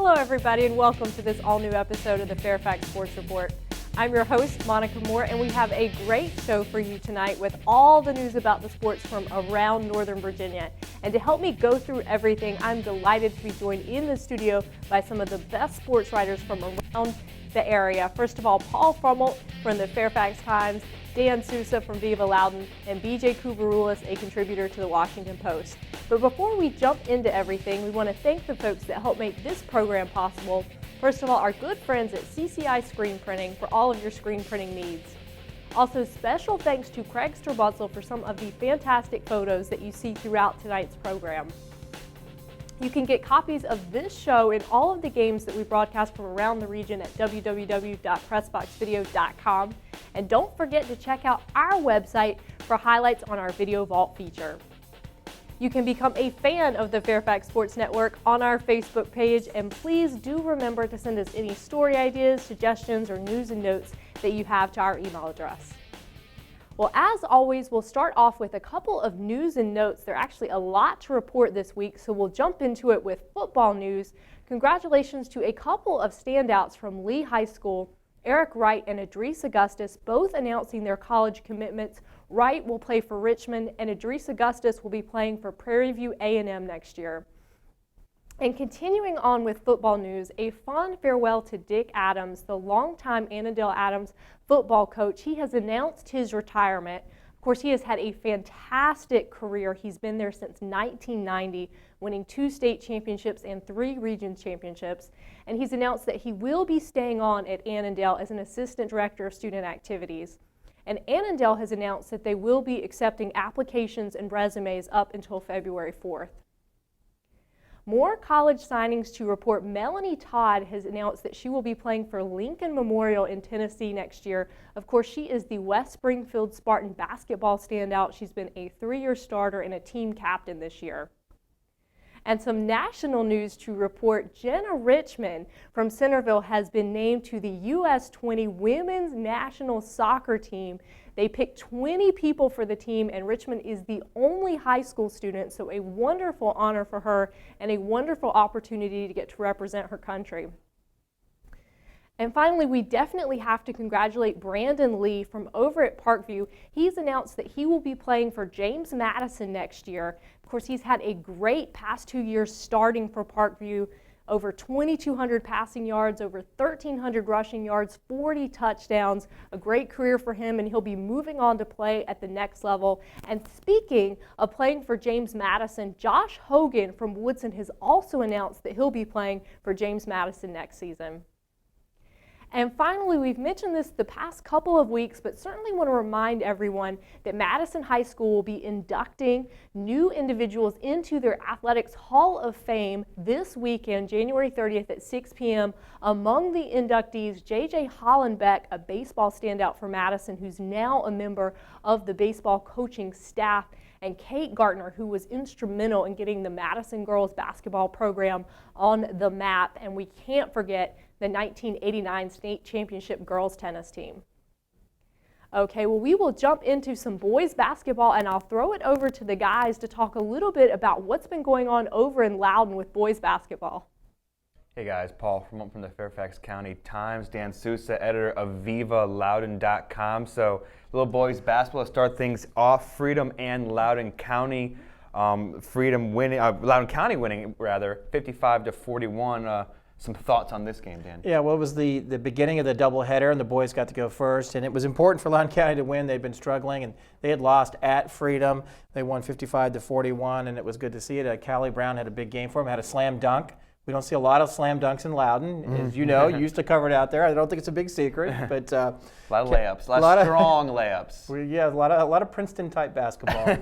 Hello everybody and welcome to this all-new episode of the Fairfax Sports Report. I'm your host, Monica Moore, and we have a great show for you tonight with all the news about the sports from around Northern Virginia. And to help me go through everything, I'm delighted to be joined in the studio by some of the best sports writers from around the area. First of all, Paul Frummelt from the Fairfax Times, Dan Sousa from Viva Loudoun, and BJ Kubaroulis, a contributor to the Washington Post. But before we jump into everything, we want to thank the folks that help make this program possible. First of all, our good friends at CCI Screen Printing for all of your screen printing needs. Also, special thanks to Craig Strabutzel for some of the fantastic photos that you see throughout tonight's program. You can get copies of this show and all of the games that we broadcast from around the region at www.pressboxvideo.com. And don't forget to check out our website for highlights on our Video Vault feature. You can become a fan of the Fairfax Sports Network on our Facebook page, and please do remember to send us any story ideas, suggestions, or news and notes that you have to our email address. Well, as always, we'll start off with a couple of news and notes. There are actually a lot to report this week, so we'll jump into it with football news. Congratulations to a couple of standouts from Lee High School. Eric Wright and Idris Augustus both announcing their college commitments. Wright will play for Richmond, and Idris Augustus will be playing for Prairie View A&M next year. And continuing on with football news, a fond farewell to Dick Adams, the longtime Annandale Adams football coach. He has announced his retirement. Of course, he has had a fantastic career. He's been there since 1990, winning 2 state championships and 3 region championships. And he's announced that he will be staying on at Annandale as an assistant director of student activities. And Annandale has announced that they will be accepting applications and resumes up until February 4th. More college signings to report. Melanie Todd has announced that she will be playing for Lincoln Memorial in Tennessee next year. Of course, she is the West Springfield Spartan basketball standout. She's been a 3-year starter and a team captain this year. And some national news to report. Jenna Richmond from Centerville has been named to the U.S. 20 Women's National Soccer Team. They picked 20 people for the team, and Richmond is the only high school student, so a wonderful honor for her and a wonderful opportunity to get to represent her country. And finally, we definitely have to congratulate Brandon Lee from over at Parkview. He's announced that he will be playing for James Madison next year. Of course, he's had a great past 2 years starting for Parkview. Over 2,200 passing yards, over 1,300 rushing yards, 40 touchdowns. A great career for him, and he'll be moving on to play at the next level. And speaking of playing for James Madison, Josh Hogan from Woodson has also announced that he'll be playing for James Madison next season. And finally, we've mentioned this the past couple of weeks, but certainly want to remind everyone that Madison High School will be inducting new individuals into their Athletics Hall of Fame this weekend, January 30th at 6 p.m. Among the inductees, J.J. Hollenbeck, a baseball standout for Madison, who's now a member of the baseball coaching staff, and Kate Gartner, who was instrumental in getting the Madison girls basketball program on the map. And we can't forget the 1989 state championship girls tennis team. Okay, well, we will jump into some boys basketball, and I'll throw it over to the guys to talk a little bit about what's been going on over in Loudoun with boys basketball. Hey guys, Paul from the Fairfax County Times, Dan Sousa, editor of VivaLoudoun.com. So, little boys basketball, let's start things off. Freedom and Loudoun County. Loudoun County winning 55-41. Some thoughts on this game, Dan? Yeah, well, it was the beginning of the doubleheader, and the boys got to go first, and it was important for Loudoun County to win. They'd been struggling, and they had lost at Freedom. They won 55-41, and it was good to see it. Callie Brown had a big game for him, had a slam dunk. We don't see a lot of slam dunks in Loudoun. As you know, you used to cover it out there. I don't think it's a big secret, but a lot of layups, a lot of strong layups. Yeah, a lot of Princeton-type basketball,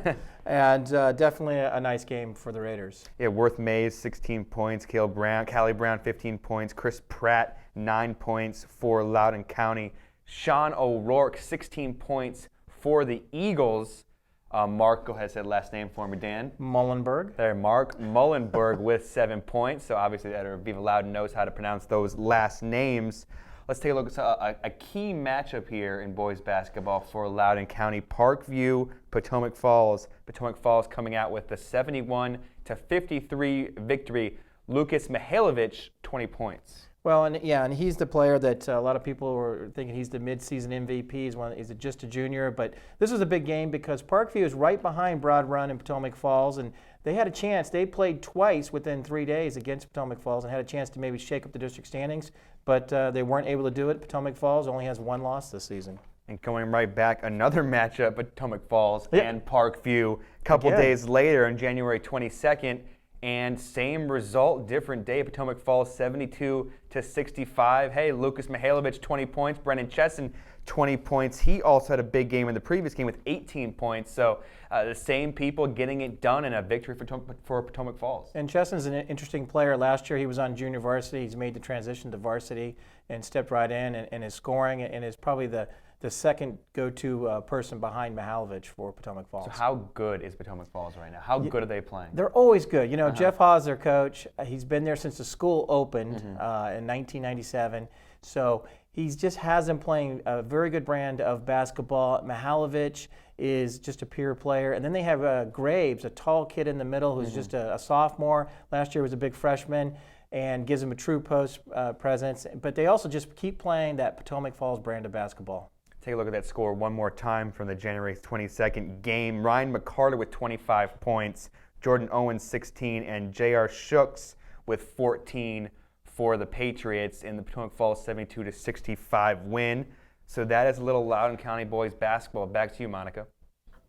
and definitely a nice game for the Raiders. Yeah, Worth Mays 16 points, Callie Brown 15 points, Chris Pratt 9 points for Loudoun County, Sean O'Rourke 16 points for the Eagles. Mark, go ahead and say the last name for me, Dan. Mullenberg. There, Mark Mullenberg with 7 points. So obviously the editor of Viva Loudoun knows how to pronounce those last names. Let's take a look at a key matchup here in boys basketball for Loudoun County. Parkview, Potomac Falls. Potomac Falls coming out with the 71-53 victory. Lucas Mihailovic, 20 points. Well, and he's the player that a lot of people were thinking he's the midseason MVP. He's just a junior, but this was a big game because Parkview is right behind Broad Run and Potomac Falls, and they had a chance. They played twice within 3 days against Potomac Falls and had a chance to maybe shake up the district standings, but they weren't able to do it. Potomac Falls only has 1 loss this season. And going right back, another matchup, Potomac Falls and Parkview, a couple days later on January 22nd. And same result, different day. Potomac Falls 72-65. Hey, Lucas Mihailovic 20 points. Brennan Chesson 20 points. He also had a big game in the previous game with 18 points. So the same people getting it done in a victory for Potomac Falls. And Chesson's an interesting player. Last year he was on junior varsity. He's made the transition to varsity and stepped right in and is scoring and is probably the second go-to person behind Mihailovic for Potomac Falls. So how good is Potomac Falls right now? How good are they playing? They're always good. You know, Jeff Hawes, their coach, he's been there since the school opened in 1997. So he just has them playing a very good brand of basketball. Mihailovic is just a pure player. And then they have Graves, a tall kid in the middle who's just a sophomore. Last year was a big freshman and gives him a true post presence. But they also just keep playing that Potomac Falls brand of basketball. Take a look at that score one more time from the January 22nd game. Ryan McCarter with 25 points, Jordan Owens 16, and J.R. Shooks with 14 for the Patriots in the Potomac Falls 72-65 win. So that is a little Loudoun County boys basketball. Back to you, Monica.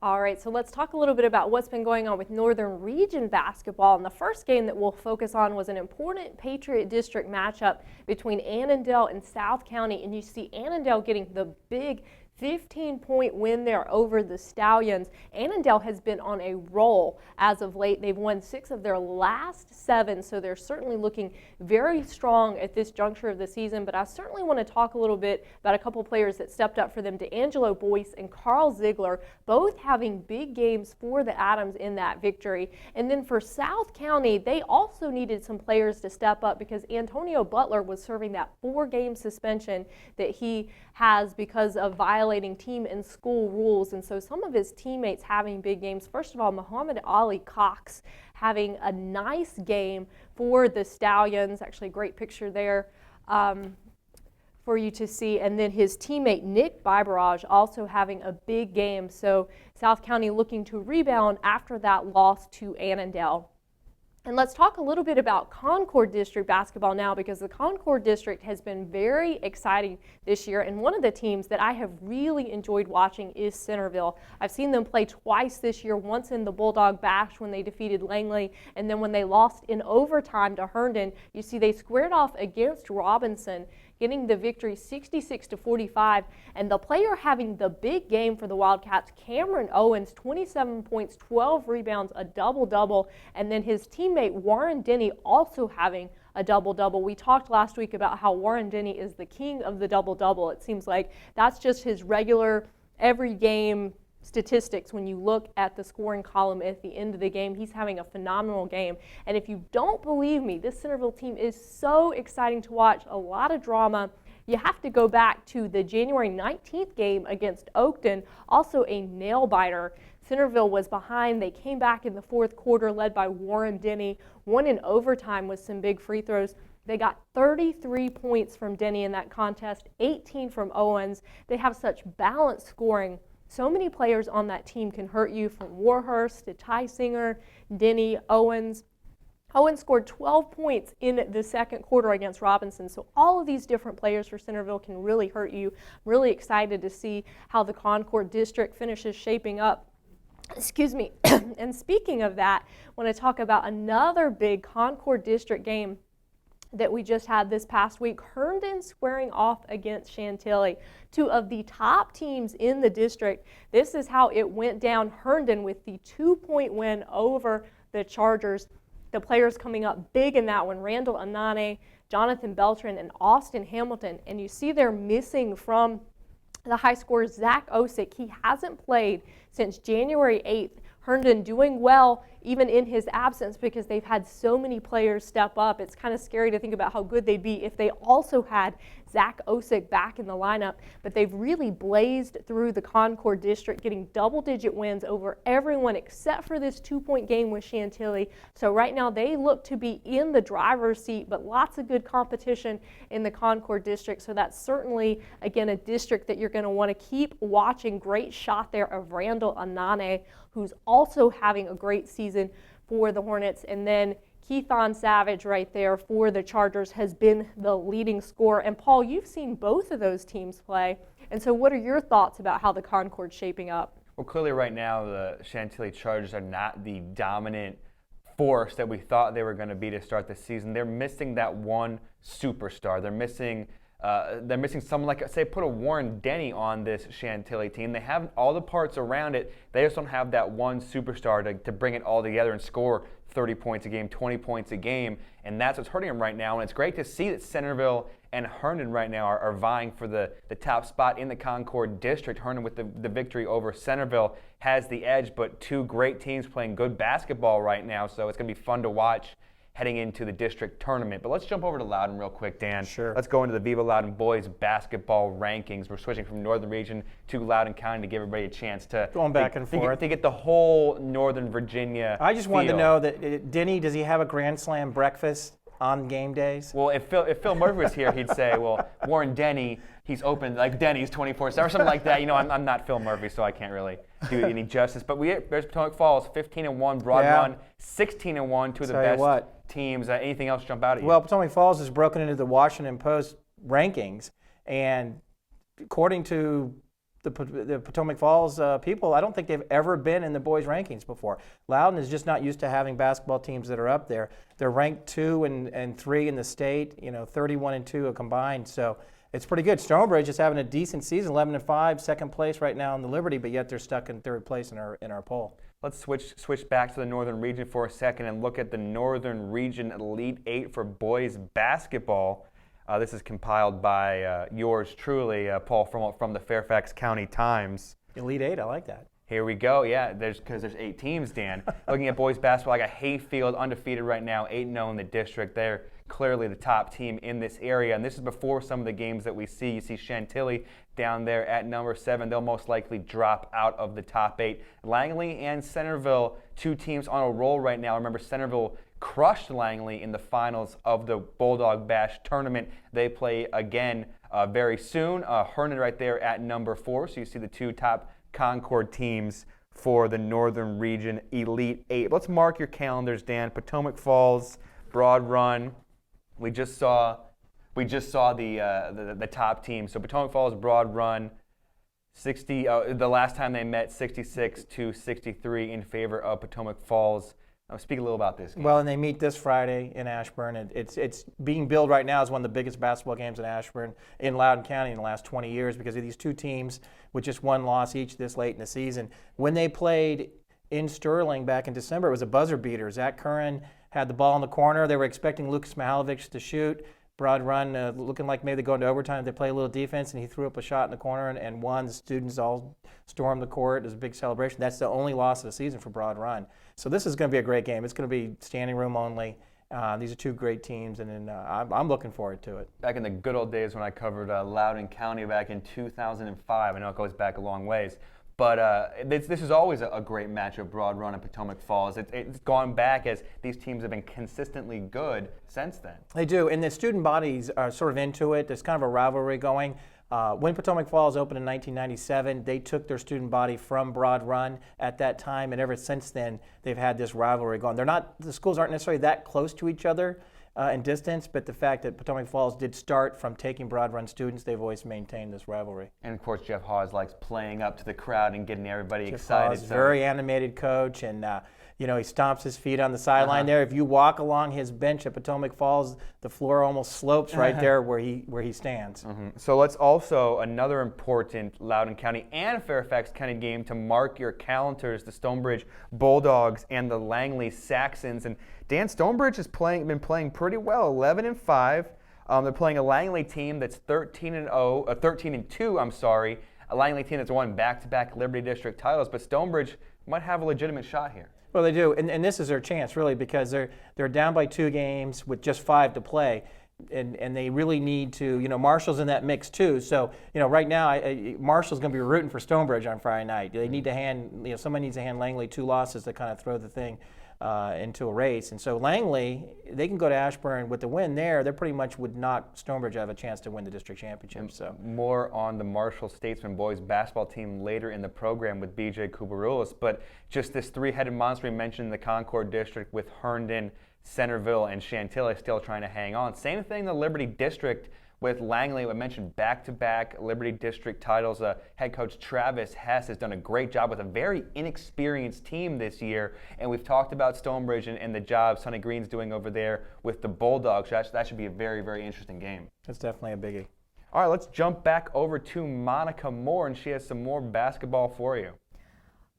All right, so let's talk a little bit about what's been going on with Northern Region basketball. And the first game that we'll focus on was an important Patriot District matchup between Annandale and South County. And you see Annandale getting the big 15-point win there over the Stallions. Annandale has been on a roll as of late. They've won 6 of their last 7, so they're certainly looking very strong at this juncture of the season. But I certainly want to talk a little bit about a couple players that stepped up for them, DeAngelo Boyce and Carl Ziegler, both having big games for the Adams in that victory. And then for South County, they also needed some players to step up because Antonio Butler was serving that 4-game suspension that he has because of violating team and school rules. And so some of his teammates having big games. First of all, Muhammad Ali Cox having a nice game for the Stallions. Actually, a great picture there for you to see. And then his teammate Nick Biberage also having a big game. So South County looking to rebound after that loss to Annandale. And let's talk a little bit about Concord District basketball now, because the Concord District has been very exciting this year. And one of the teams that I have really enjoyed watching is Centerville. I've seen them play twice this year, once in the Bulldog Bash when they defeated Langley, and then when they lost in overtime to Herndon. You see they squared off against Robinson, getting the victory 66-45. And the player having the big game for the Wildcats, Cameron Owens, 27 points, 12 rebounds, a double-double. And then his teammate Warren Denny also having a double-double. We talked last week about how Warren Denny is the king of the double-double. It seems like that's just his regular every game statistics. When you look at the scoring column at the end of the game, he's having a phenomenal game. And if you don't believe me, this Centerville team is so exciting to watch, a lot of drama. You have to go back to the January 19th game against Oakton, also a nail-biter. Centerville was behind. They came back in the fourth quarter, led by Warren Denny, won in overtime with some big free throws. They got 33 points from Denny in that contest, 18 from Owens. They have such balanced scoring. So many players on that team can hurt you, from Warhurst to Ty Singer, Denny, Owens. Owens scored 12 points in the second quarter against Robinson. So all of these different players for Centerville can really hurt you. I'm really excited to see how the Concord District finishes shaping up. Excuse me. And speaking of that, I want to talk about another big Concord District game that we just had this past week. Herndon squaring off against Chantilly, 2 of the top teams in the district. This is how it went down. Herndon with the 2-point win over the Chargers. The players coming up big in that one, Randall Anane, Jonathan Beltran, and Austin Hamilton. And you see they're missing from the high scorer Zach Osick. He hasn't played since January 8th. Herndon doing well even in his absence, because they've had so many players step up. It's kind of scary to think about how good they'd be if they also had Zach Osick back in the lineup. But they've really blazed through the Concord district, getting double-digit wins over everyone except for this 2-point game with Chantilly. So right now they look to be in the driver's seat, but lots of good competition in the Concord district. So that's certainly, again, a district that you're going to want to keep watching. Great shot there of Randall Anane, who's also having a great season for the Hornets. And then Keithon Savage right there for the Chargers has been the leading scorer. And Paul, you've seen both of those teams play. And so what are your thoughts about how the Concord's shaping up? Well, clearly right now the Chantilly Chargers are not the dominant force that we thought they were going to be to start the season. They're missing that one superstar. They're missing someone like, say, put a Warren Denny on this Chantilly team. They have all the parts around it. They just don't have that one superstar to bring it all together and score 30 points a game, 20 points a game, and that's what's hurting them right now. And it's great to see that Centerville and Herndon right now are vying for the top spot in the Concord district. Herndon with the victory over Centerville has the edge, but two great teams playing good basketball right now, so it's going to be fun to watch heading into the district tournament. But let's jump over to Loudoun real quick, Dan. Sure. Let's go into the Viva Loudoun boys basketball rankings. We're switching from Northern Region to Loudoun County to give everybody a chance to going back and forth to get the whole Northern Virginia. I just wanted feel. to know that Denny, does he have a Grand Slam breakfast on game days? Well, if Phil Murphy was here, he'd say, well, Warren Denny, he's open like Denny's 24/7 or something like that. You know, I'm not Phil Murphy, so I can't really do any justice. But there's Potomac Falls, 15-1, Broad Run, 16-1, two of the best teams. Anything else jump out at you? Well, Potomac Falls has broken into the Washington Post rankings, and according to the Potomac Falls people, I don't think they've ever been in the boys' rankings before. Loudoun is just not used to having basketball teams that are up there. They're ranked 2 and 3 in the state, 31 and 2 combined. So it's pretty good. Stonebridge is having a decent season, 11-5, second place right now in the Liberty, but yet they're stuck in third place in our poll. Let's switch back to the Northern Region for a second and look at the Northern Region Elite 8 for boys basketball. This is compiled by yours truly, Paul, from the Fairfax County Times. Elite 8, I like that. Here we go. Yeah, because there's 8 teams, Dan. Looking at boys basketball, I got Hayfield undefeated right now, 8-0 in the district. They're clearly the top team in this area, and this is before some of the games that we see. You see Chantilly down there at number 7. They'll most likely drop out of the top 8. Langley and Centerville, 2 teams on a roll right now. Remember, Centerville crushed Langley in the finals of the Bulldog Bash tournament. They play again very soon. Herndon right there at number 4. So you see the 2 top Concord teams for the Northern Region Elite 8. Let's mark your calendars, Dan. Potomac Falls, Broad Run. We just saw the top team. So Potomac Falls, Broad Run, 60. The last time they met, 66-63 in favor of Potomac Falls. Speak a little about this game. Well, and they meet this Friday in Ashburn. It's being billed right now as one of the biggest basketball games in Ashburn, in Loudoun County in the last 20 years because of these 2 teams with just 1 loss each this late in the season. When they played in Sterling back in December, it was a buzzer beater. Zach Curran had the ball in the corner. They were expecting Lucas Mihalovic to shoot. Broad Run looking like maybe they go into overtime. They play a little defense, and he threw up a shot in the corner and won. The students all stormed the court. It was a big celebration. That's the only loss of the season for Broad Run. So this is going to be a great game. It's going to be standing room only. These are 2 great teams, and I'm looking forward to it. Back in the good old days when I covered Loudoun County back in 2005, I know it goes back a long ways, but this is always a great matchup, Broad Run and Potomac Falls. It's gone back as these teams have been consistently good since then. They do, and the student bodies are sort of into it. There's kind of a rivalry going. When Potomac Falls opened in 1997, they took their student body from Broad Run at that time, and ever since then, they've had this rivalry going. The schools aren't necessarily that close to each other in distance, but the fact that Potomac Falls did start from taking Broad Run students, they've always maintained this rivalry. And of course, Jeff Hawes likes playing up to the crowd and getting everybody Jeff excited. Hawes, very animated coach, and he stomps his feet on the sideline there. If you walk along his bench at Potomac Falls, the floor almost slopes right there where he stands. So let's also, another important Loudoun County and Fairfax County game to mark your calendars, the Stonebridge Bulldogs and the Langley Saxons. And Dan, Stonebridge has been playing pretty well, 11-5. They're playing a Langley team that's 13-2. I'm sorry, a Langley team that's won back-to-back Liberty District titles, but Stonebridge might have a legitimate shot here. Well, they do, and this is their chance, really, because they're down by 2 games with just 5 to play, and they really need to, Marshall's in that mix too. So, right now, Marshall's going to be rooting for Stonebridge on Friday night. They need to hand, somebody needs to hand Langley 2 losses to kind of throw the thing into a race. And so Langley, they can go to Ashburn with the win there. They pretty much would knock Stonebridge out of a chance to win the district championship. So more on the Marshall Statesman boys basketball team later in the program with BJ Kubarulis. But just this 3-headed monster we mentioned in the Concord district with Herndon, Centerville, and Chantilly still trying to hang on. Same thing in the Liberty district with Langley. I mentioned back-to-back Liberty District titles. Head coach Travis Hess has done a great job with a very inexperienced team this year. And we've talked about Stonebridge and the job Sonny Green's doing over there with the Bulldogs. That should be a very, very interesting game. That's definitely a biggie. All right, let's jump back over to Monica Moore, and she has some more basketball for you.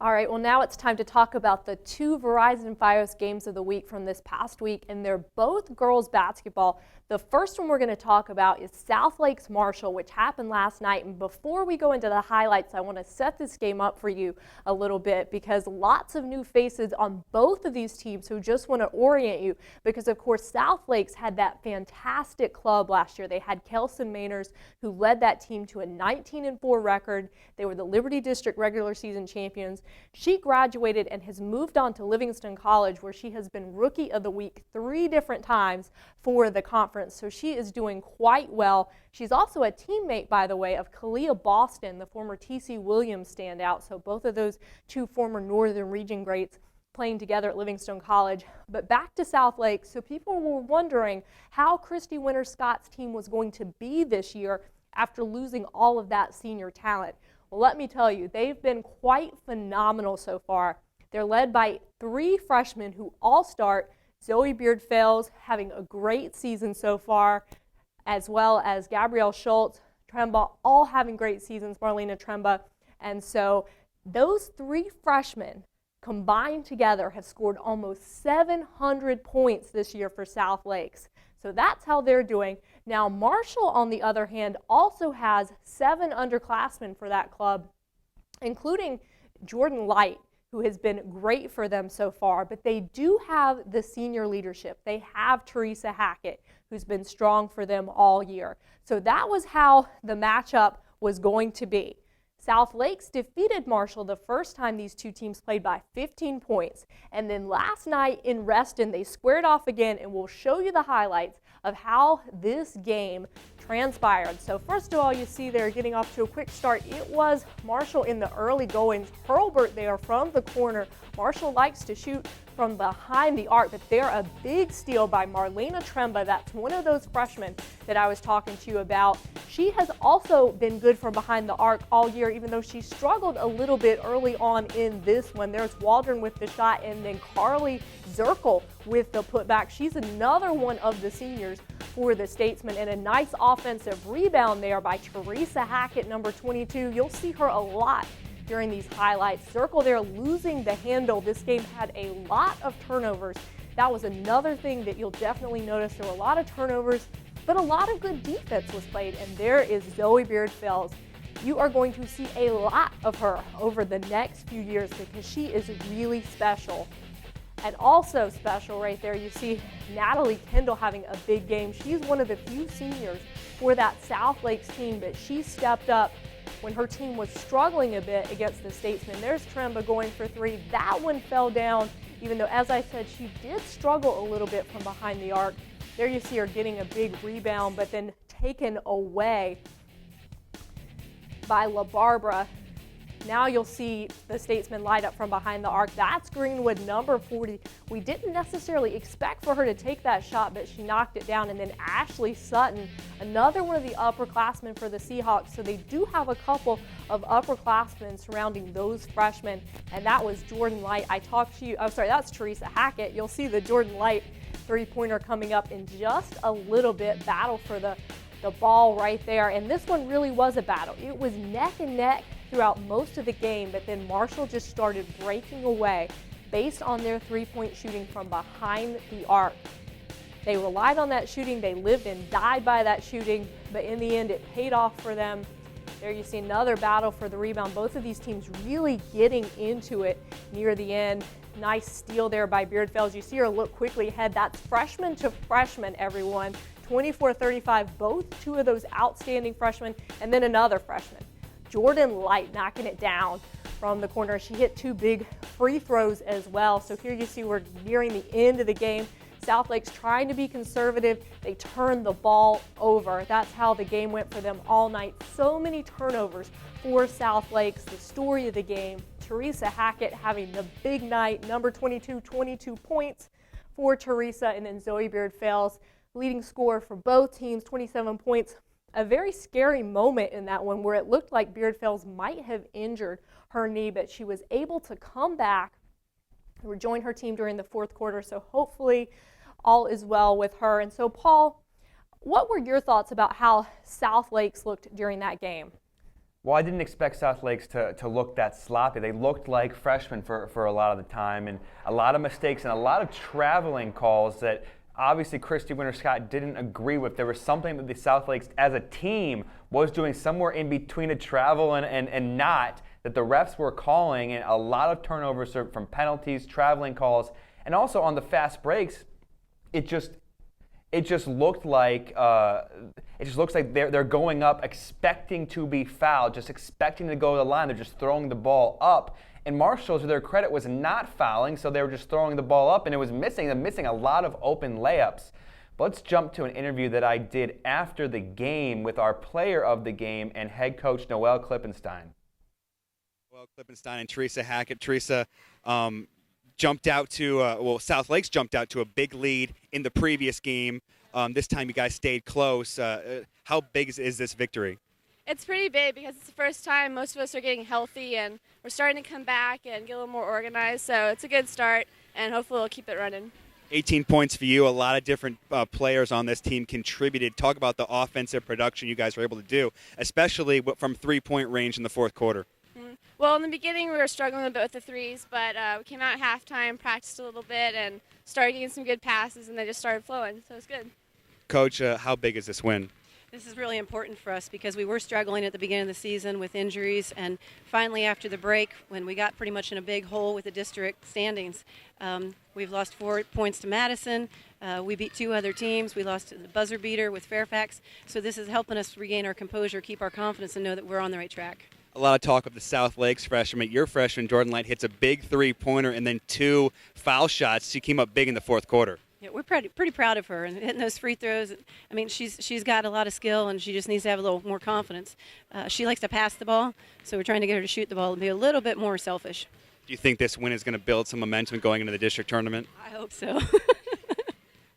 All right, well, now it's time to talk about the 2 Verizon Fios games of the week from this past week, and they're both girls basketball. The first one we're going to talk about is South Lakes Marshall, which happened last night. And before we go into the highlights, I want to set this game up for you a little bit because lots of new faces on both of these teams who just want to orient you because, of course, South Lakes had that fantastic club last year. They had Kelson Mainers, who led that team to a 19-4 record. They were the Liberty District regular season champions. She graduated and has moved on to Livingston College, where she has been Rookie of the Week 3 different times for the conference. So she is doing quite well. She's also a teammate, by the way, of Kalia Boston, the former T.C. Williams standout. So both of those 2 former Northern Region greats playing together at Livingstone College. But back to South Lake. So people were wondering how Christy Winter-Scott's team was going to be this year after losing all of that senior talent. Well, let me tell you, they've been quite phenomenal so far. They're led by 3 freshmen who all start. Zoe Beard-Fales having a great season so far, as well as Gabrielle Schultz, Tremba, all having great seasons, Marlena Tremba. And so those 3 freshmen combined together have scored almost 700 points this year for South Lakes. So that's how they're doing. Now, Marshall, on the other hand, also has 7 underclassmen for that club, including Jordan Light, who has been great for them so far, but they do have the senior leadership. They have Teresa Hackett, who's been strong for them all year. So that was how the matchup was going to be. South Lakes defeated Marshall the first time these 2 teams played by 15 points. And then last night in Reston, they squared off again, and we'll show you the highlights of how this game transpired. So first of all, you see they're getting off to a quick start. It was Marshall in the early goings. Hurlbert there from the corner. Marshall likes to shoot from behind the arc, but they're a big steal by Marlena Tremba. That's one of those freshmen that I was talking to you about. She has also been good from behind the arc all year, even though she struggled a little bit early on in this one. There's Waldron with the shot, and then Carly Zirkle with the putback. She's another one of the seniors for the Statesmen, and a nice offensive rebound there by Teresa Hackett, number 22. You'll see her a lot during these highlights. Zirkle there losing the handle. This game had a lot of turnovers. That was another thing that you'll definitely notice. There were a lot of turnovers, but a lot of good defense was played, and there is Zoe Beard-Fales. You are going to see a lot of her over the next few years because she is really special. And also special right there, you see Natalie Kendall having a big game. She's one of the few seniors for that South Lakes team, but she stepped up when her team was struggling a bit against the Statesmen. There's Tremba going for 3. That one fell down, even though, as I said, she did struggle a little bit from behind the arc. There you see her getting a big rebound, but then taken away by La Barbara. Now you'll see the Statesmen light up from behind the arc. That's Greenwood, number 40. We didn't necessarily expect for her to take that shot, but she knocked it down. And then Ashley Sutton, another one of the upperclassmen for the Seahawks. So they do have a couple of upperclassmen surrounding those freshmen. And that was Jordan Light. I talked to you, oh, sorry, that's Teresa Hackett. You'll see the Jordan Light 3-pointer coming up in just a little bit. Battle for the ball right there. And this one really was a battle. It was neck and neck throughout most of the game, but then Marshall just started breaking away based on their 3-point shooting from behind the arc. They relied on that shooting. They lived and died by that shooting, but in the end, it paid off for them. There you see another battle for the rebound. Both of these teams really getting into it near the end. Nice steal there by Beardfeld. You see her look quickly ahead. That's freshman to freshman, everyone. 24-35, both two of those outstanding freshmen, and then another freshman. Jordan Light knocking it down from the corner. She hit 2 big free throws as well. So here you see we're nearing the end of the game. Southlake's trying to be conservative. They turned the ball over. That's how the game went for them all night. So many turnovers for Southlakes. The story of the game, Teresa Hackett having the big night, number 22, 22 points for Teresa, and then Zoe Beardfeld, leading scorer for both teams, 27 points. A very scary moment in that one where it looked like Beardfeld might have injured her knee, but she was able to come back and rejoin her team during the fourth quarter. So hopefully all is well with her. And so, Paul, what were your thoughts about how Southlakes looked during that game? Well, I didn't expect Southlakes to look that sloppy. They looked like freshmen for a lot of the time, and a lot of mistakes and a lot of traveling calls that obviously Christy Winter-Scott didn't agree with. There was something that the Southlakes as a team was doing somewhere in between a travel and not, that the refs were calling, and a lot of turnovers from penalties, traveling calls, and also on the fast breaks, it just looks like they're going up expecting to be fouled, just expecting to go to the line. They're just throwing the ball up. And Marshall, to their credit, was not fouling, so they were just throwing the ball up, and it was missing. They're missing a lot of open layups. But let's jump to an interview that I did after the game with our player of the game and head coach Noelle Klippenstein. Well, Klippenstein and Teresa Hackett. Teresa jumped out to, Southlakes jumped out to a big lead in the previous game. This time you guys stayed close. How big is this victory? It's pretty big because it's the first time most of us are getting healthy and we're starting to come back and get a little more organized. So it's a good start, and hopefully we'll keep it running. 18 points for you. A lot of different players on this team contributed. Talk about the offensive production you guys were able to do, especially from three-point range in the fourth quarter. Well, in the beginning we were struggling a bit with the threes, but we came out at halftime, practiced a little bit, and started getting some good passes, and they just started flowing. So it's good. Coach, how big is this win? This is really important for us because we were struggling at the beginning of the season with injuries, and finally after the break, when we got pretty much in a big hole with the district standings, we've lost 4 points to Madison. We beat 2 other teams. We lost the buzzer beater with Fairfax. So this is helping us regain our composure, keep our confidence, and know that we're on the right track. A lot of talk of the Southlakes freshman. Your freshman, Jordan Light, hits a big three-pointer and then 2 foul shots. She came up big in the fourth quarter. Yeah, we're pretty proud of her and hitting those free throws. I mean, she's got a lot of skill, and she just needs to have a little more confidence. She likes to pass the ball, so we're trying to get her to shoot the ball and be a little bit more selfish. Do you think this win is going to build some momentum going into the district tournament? I hope so.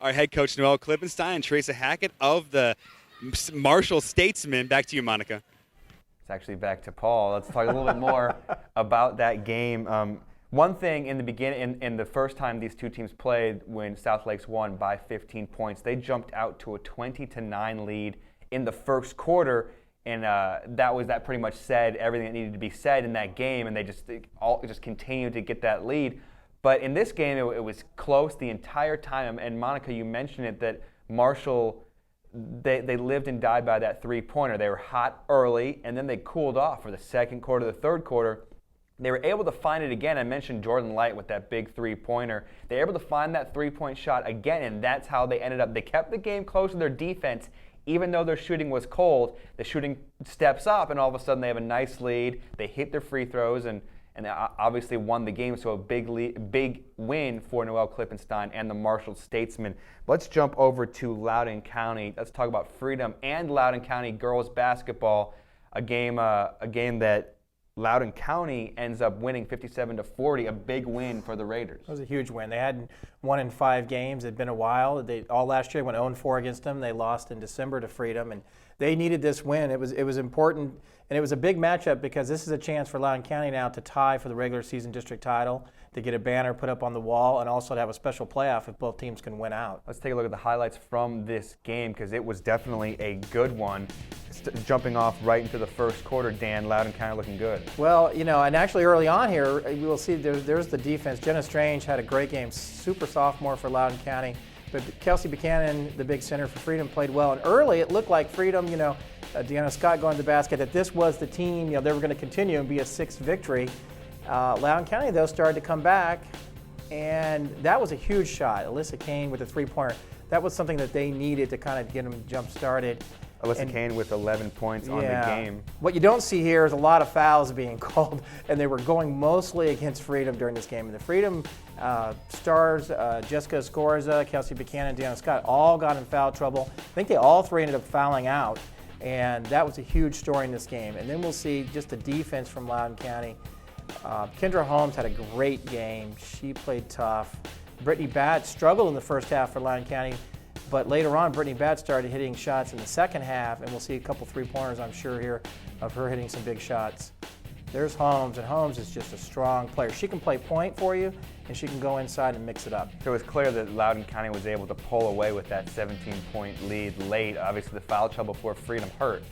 Our head coach, Noelle Klippenstein, and Teresa Hackett of the Marshall Statesmen. Back to you, Monica. It's actually back to Paul. Let's talk a little bit more about that game. One thing in the beginning, in the first time these two teams played, when Southlakes won by 15 points, they jumped out to a 20-9 lead in the first quarter, and that pretty much said everything that needed to be said in that game, and they just continued to get that lead. But in this game, it was close the entire time. And Monica, you mentioned it, that Marshall, they lived and died by that three-pointer. They were hot early, and then they cooled off for the second quarter, the third quarter. They were able to find it again. I mentioned Jordan Light with that big three-pointer. They were able to find that three-point shot again, and that's how they ended up. They kept the game close to their defense, even though their shooting was cold. The shooting steps up, and all of a sudden they have a nice lead. They hit their free throws, and they obviously won the game. So a big win for Noelle Klippenstein and the Marshall Statesmen. Let's jump over to Loudoun County. Let's talk about Freedom and Loudoun County girls basketball. A game that Loudoun County ends up winning 57-40, a big win for the Raiders. It was a huge win. They had won in 5 games. It had been a while. They all last year went 0-4 against them. They lost in December to Freedom, and they needed this win. It was important, and it was a big matchup because this is a chance for Loudoun County now to tie for the regular season district title, to get a banner put up on the wall, and also to have a special playoff if both teams can win out. Let's take a look at the highlights from this game because it was definitely a good one. Jumping off right into the first quarter, Dan, Loudoun County looking good. Well, and actually early on here, we will see there's the defense. Jenna Strange had a great game, super sophomore for Loudoun County. But Kelsey Buchanan, the big center for Freedom, played well. And early, it looked like Freedom, Deanna Scott going to the basket, that this was the team, they were going to continue and be a 6th victory. Loudoun County, though, started to come back, and that was a huge shot. Alyssa Kane with a 3-pointer. That was something that they needed to kind of get them jump-started. Alyssa Kane with 11 points on the game. What you don't see here is a lot of fouls being called, and they were going mostly against Freedom during this game. And the Freedom stars, Jessica Scorza, Kelsey Buchanan, Deanna Scott, all got in foul trouble. I think they all three ended up fouling out, and that was a huge story in this game. And then we'll see just the defense from Loudoun County. Kendra Holmes had a great game. She played tough. Brittany Batt struggled in the first half for Loudoun County, but later on, Brittany Batt started hitting shots in the second half, and we'll see a couple 3-pointers, I'm sure, here of her hitting some big shots. There's Holmes, and Holmes is just a strong player. She can play point for you, and she can go inside and mix it up. So it was clear that Loudoun County was able to pull away with that 17-point lead late. Obviously, the foul trouble for Freedom hurt.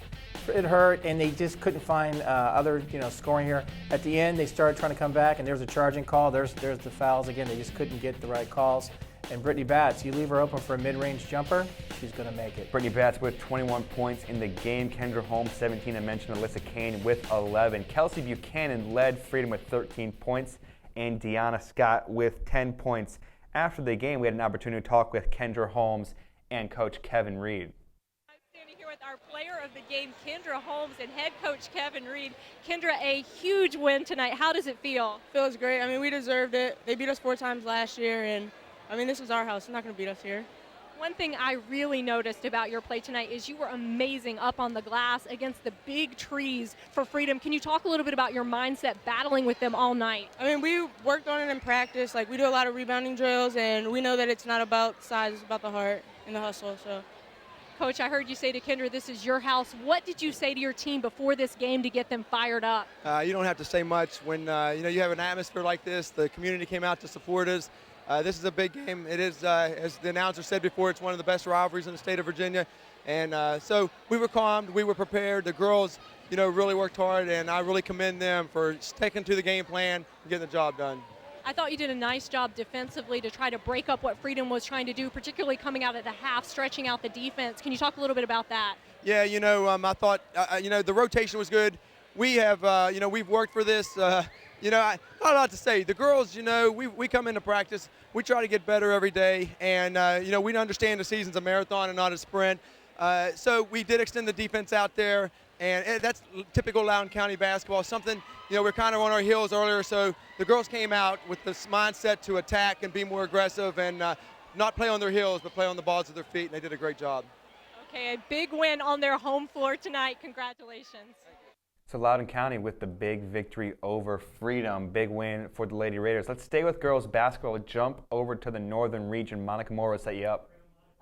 It hurt, and they just couldn't find other scoring here. At the end, they started trying to come back, and there's a charging call. There's the fouls again. They just couldn't get the right calls. And Brittany Batts, you leave her open for a mid-range jumper, she's going to make it. Brittany Batts with 21 points in the game. Kendra Holmes, 17. I mentioned Alyssa Kane with 11. Kelsey Buchanan led Freedom with 13 points, and Deanna Scott with 10 points. After the game, we had an opportunity to talk with Kendra Holmes and Coach Kevin Reed. I'm standing here with our player of the game, Kendra Holmes, and head coach Kevin Reed. Kendra, a huge win tonight. How does it feel? Feels great. I mean, we deserved it. They beat us 4 times last year, and I mean, this is our house. They're not going to beat us here. One thing I really noticed about your play tonight is you were amazing up on the glass against the big trees for Freedom. Can you talk a little bit about your mindset battling with them all night? I mean, we worked on it in practice. Like, we do a lot of rebounding drills, and we know that it's not about size, it's about the heart and the hustle. So, Coach, I heard you say to Kendra, this is your house. What did you say to your team before this game to get them fired up? You don't have to say much when you have an atmosphere like this. The community came out to support us. This is a big game. It is, as the announcer said before, it's one of the best rivalries in the state of Virginia. And so we were calmed, we were prepared. The girls, really worked hard, and I really commend them for sticking to the game plan and getting the job done. I thought you did a nice job defensively to try to break up what Freedom was trying to do, particularly coming out at the half, stretching out the defense. Can you talk a little bit about that? Yeah, I thought, the rotation was good. We have, we've worked for this. Not a lot to say. The girls, we come into practice. We try to get better every day. And, we understand the season's a marathon and not a sprint. So we did extend the defense out there. And that's typical Loudoun County basketball. Something, we're kind of on our heels earlier. So the girls came out with this mindset to attack and be more aggressive and not play on their heels, but play on the balls of their feet. And they did a great job. Okay, a big win on their home floor tonight. Congratulations. So Loudoun County with the big victory over Freedom. Big win for the Lady Raiders. Let's stay with girls basketball. Jump over to the northern region. Monica Moore will set you up.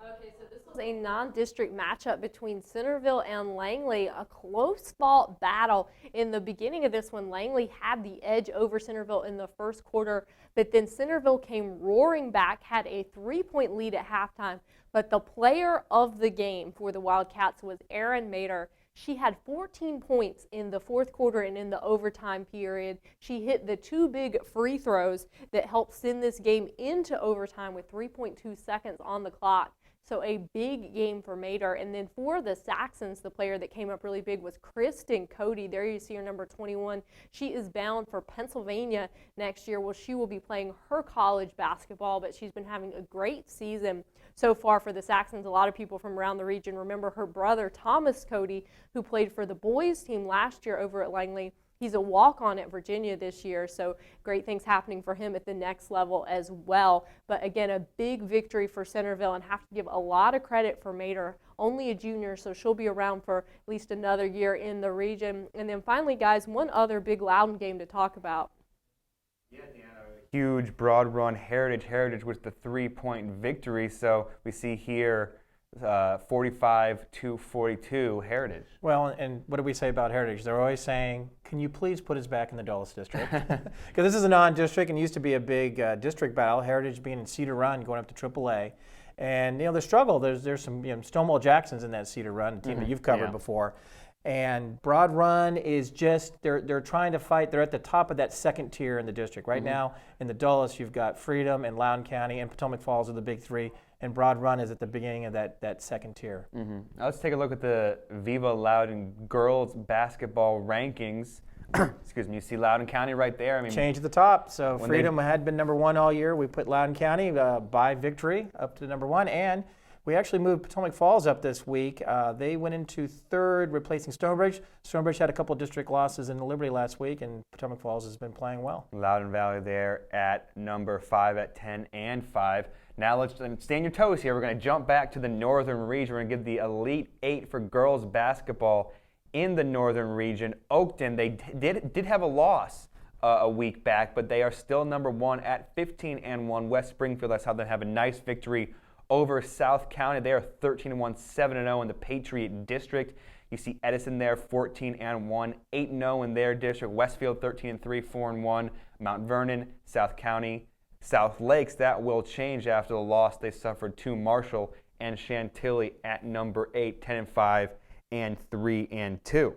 Okay, so this was a non-district matchup between Centerville and Langley, a close-fought battle. In the beginning of this one, Langley had the edge over Centerville in the first quarter, but then Centerville came roaring back, had a 3-point lead at halftime. But the player of the game for the Wildcats was Erin Mader. She had 14 points in the fourth quarter and in the overtime period. She hit the 2 big free throws that helped send this game into overtime with 3.2 seconds on the clock. So a big game for Mader. And then for the Saxons, the player that came up really big was Kristen Cody. There you see her number 21. She is bound for Pennsylvania next year. Well, she will be playing her college basketball, but she's been having a great season so far for the Saxons. A lot of people from around the region remember her brother, Thomas Cody, who played for the boys team last year over at Langley. He's a walk-on at Virginia this year, so great things happening for him at the next level as well. But again, a big victory for Centerville, and have to give a lot of credit for Mader. Only a junior, so she'll be around for at least another year in the region. And then finally, guys, one other big Loudoun game to talk about. Yeah, Deanna, huge broad run Heritage with the 3-point victory. So we see here 45-42 Heritage. Well, and what do we say about Heritage? They're always saying, can you please put us back in the Dulles District? Because this is a non-district and used to be a big district battle, Heritage being in Cedar Run, going up to AAA. And, the struggle, there's some Stonewall Jacksons in that Cedar Run, a team that you've covered before. And Broad Run is just, they're trying to fight. They're at the top of that second tier in the district. Right now, in the Dulles, you've got Freedom and Loudoun County and Potomac Falls are the big three. And Broad Run is at the beginning of that second tier. Now let's take a look at the Viva Loudoun girls basketball rankings. Excuse me. You see Loudoun County right there. I mean, change at the top. So Freedom had been number 1 all year. We put Loudoun County by victory up to number 1, and we actually moved Potomac Falls up this week. They went into 3rd, replacing Stonebridge. Stonebridge had a couple of district losses in the Liberty last week, and Potomac Falls has been playing well. Loudoun Valley there at number 5 at 10 and 5. Now let's stay on your toes here. We're going to jump back to the northern region. We're going to give the Elite 8 for girls basketball in the northern region. Oakton, they did have a loss a week back, but they are still number 1 at 15 and 1. West Springfield, I saw them have a nice victory over South County. They are 13 and 1, 7 and 0 in the Patriot District. You see Edison there, 14 and 1, 8 and 0 in their district. Westfield 13 and 3, 4 and 1. Mount Vernon, South County, South Lakes. That will change after the loss they suffered to Marshall and Chantilly at number 8, 10 and 5, and 3 and 2.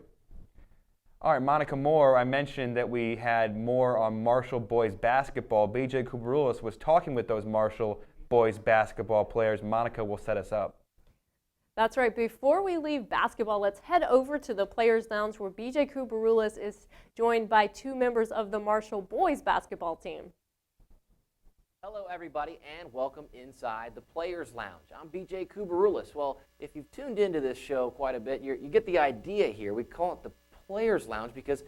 All right, Monica Moore, I mentioned that we had more on Marshall boys basketball. BJ Kubarulis was talking with those Marshall boys basketball players. Monica will set us up. That's right. Before we leave basketball, let's head over to the Players Lounge where BJ Kubarulis is joined by 2 members of the Marshall boys basketball team. Hello everybody and welcome inside the Players Lounge. I'm BJ Kubarulis. Well, if you've tuned into this show quite a bit, you get the idea here. We call it the Players Lounge because,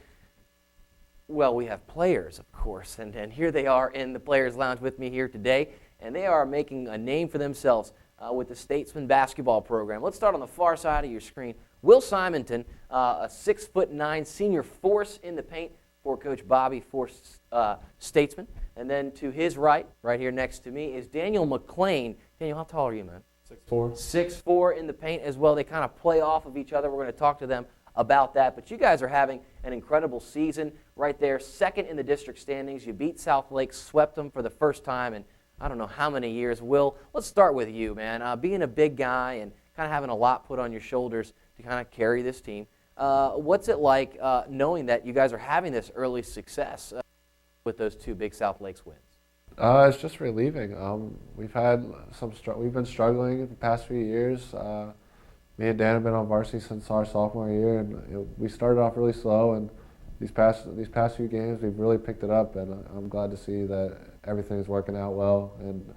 well, we have players, of course, and here they are in the Players Lounge with me here today, and they are making a name for themselves with the Statesman basketball program. Let's start on the far side of your screen. Will Simonton, a 6'9" senior force in the paint for Coach Bobby for Statesman. And then to his right here next to me, is Daniel McClain. Daniel, how tall are you, man? 6'4". 6'4" in the paint as well. They kind of play off of each other. We're going to talk to them about that. But you guys are having an incredible season right there. 2nd in the district standings. You beat South Lake, swept them for the first time in I don't know how many years. Will, let's start with you, man. Being a big guy and kind of having a lot put on your shoulders to kind of carry this team. What's it like knowing that you guys are having this early success with those 2 big South Lakes wins? It's just relieving. We've been struggling the past few years. Me and Dan have been on varsity since our sophomore year, and we started off really slow. And these past few games, we've really picked it up, and I'm glad to see that everything is working out well, and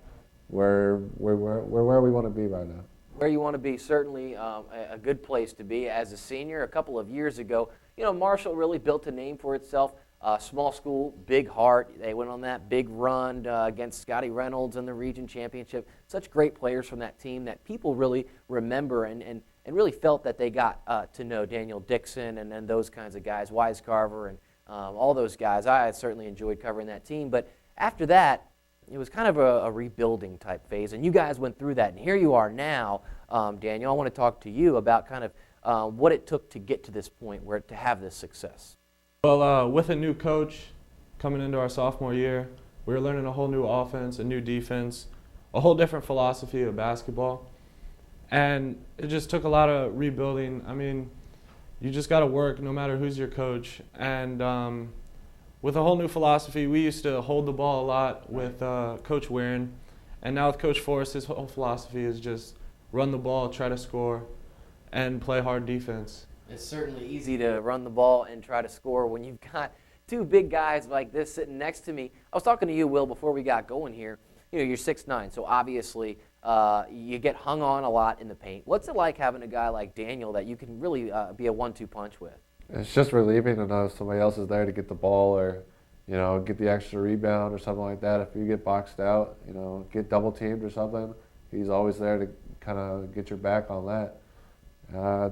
we're where we want to be right now. Where you want to be, certainly a good place to be. As a senior, a couple of years ago, Marshall really built a name for itself. Small school, big heart. They went on that big run against Scotty Reynolds in the region championship. Such great players from that team that people really remember and really felt that they got to know Daniel Dixon and those kinds of guys, Wise Carver and all those guys. I certainly enjoyed covering that team. But after that, it was kind of a rebuilding type phase, and you guys went through that. And here you are now, Daniel. I want to talk to you about kind of what it took to get to this point to have this success. Well, with a new coach coming into our sophomore year, we were learning a whole new offense, a new defense, a whole different philosophy of basketball. And it just took a lot of rebuilding. I mean, you just got to work no matter who's your coach. And with a whole new philosophy, we used to hold the ball a lot with Coach Warren. And now with Coach Forrest, his whole philosophy is just run the ball, try to score, and play hard defense. It's certainly easy to run the ball and try to score when you've got 2 big guys like this sitting next to me. I was talking to you, Will, before we got going here. You're 6'9", so obviously you get hung on a lot in the paint. What's it like having a guy like Daniel that you can really be a 1-2 punch with? It's just relieving to know somebody else is there to get the ball or, get the extra rebound or something like that. If you get boxed out, get double teamed or something, he's always there to kind of get your back on that.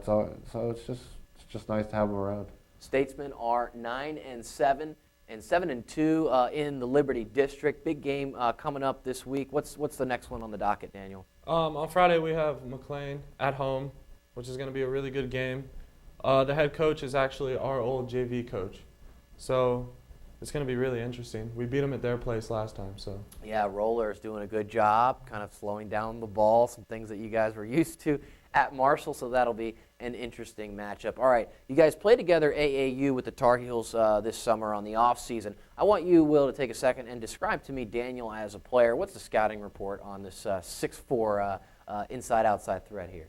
So it's just nice to have him around. Statesmen are 9-7 and 7-2 in the Liberty District. Big game coming up this week. What's the next one on the docket, Daniel? On Friday we have McLean at home, which is going to be a really good game. The head coach is actually our old JV coach, so it's going to be really interesting. We beat them at their place last time, so. Yeah, Roller's doing a good job, kind of slowing down the ball, some things that you guys were used to at Marshall, so that'll be an interesting matchup. All right, you guys play together AAU with the Tar Heels this summer on the off season. I want you, Will, to take a second and describe to me Daniel as a player. What's the scouting report on this 6'4" inside-outside threat here?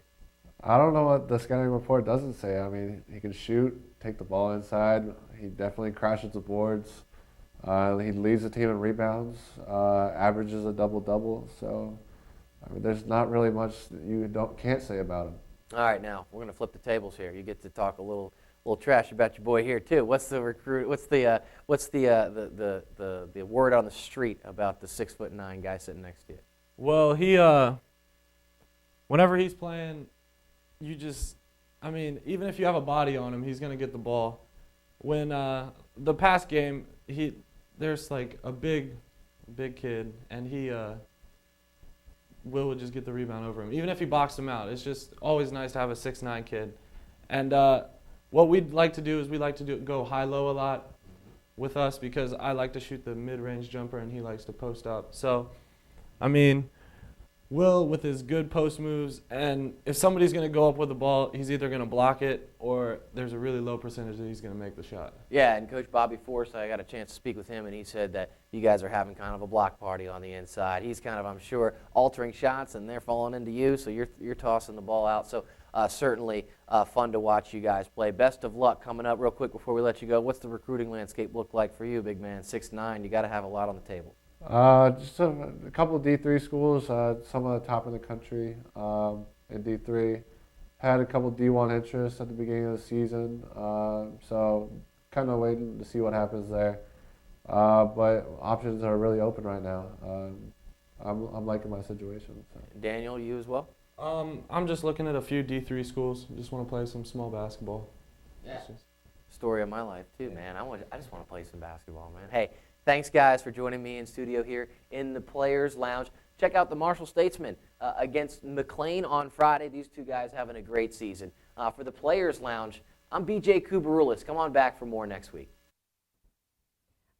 I don't know what the scouting report doesn't say. I mean, he can shoot, take the ball inside. He definitely crashes the boards. He leads the team in rebounds, averages a double-double. So, I mean, there's not really much you can't say about him. All right, now we're going to flip the tables here. You get to talk a little trash about your boy here too. What's the recruit? What's the word on the street about the 6'9" guy sitting next to you? Well, he whenever he's playing, I mean, even if you have a body on him, he's going to get the ball. When the past game, there's like a big kid, and Will would just get the rebound over him. Even if he boxed him out, it's just always nice to have a 6'9" kid. And what we'd like to do is go high-low a lot with us, because I like to shoot the mid-range jumper and he likes to post up. So, I mean, Will with his good post moves, and if somebody's going to go up with the ball, he's either going to block it or there's a really low percentage that he's going to make the shot. Yeah, and Coach Bobby Force, I got a chance to speak with him, and he said that you guys are having kind of a block party on the inside. He's kind of, I'm sure, altering shots, and they're falling into you, so you're tossing the ball out. So certainly fun to watch you guys play. Best of luck coming up. Real quick before we let you go, what's the recruiting landscape look like for you, big man? 6'9", you got to have a lot on the table. Just a couple of D3 schools, some of the top in the country in D3. Had a couple of D1 interests at the beginning of the season, so kind of waiting to see what happens there. But options are really open right now. I'm liking my situation. So. Daniel, you as well? I'm just looking at a few D3 schools. Just want to play some small basketball. Yeah. Story of my life too, man. I just want to play some basketball, man. Hey. Thanks, guys, for joining me in studio here in the Players Lounge. Check out the Marshall Statesmen against McLean on Friday. These two guys having a great season. For the Players Lounge, I'm BJ Kubarulis. Come on back for more next week.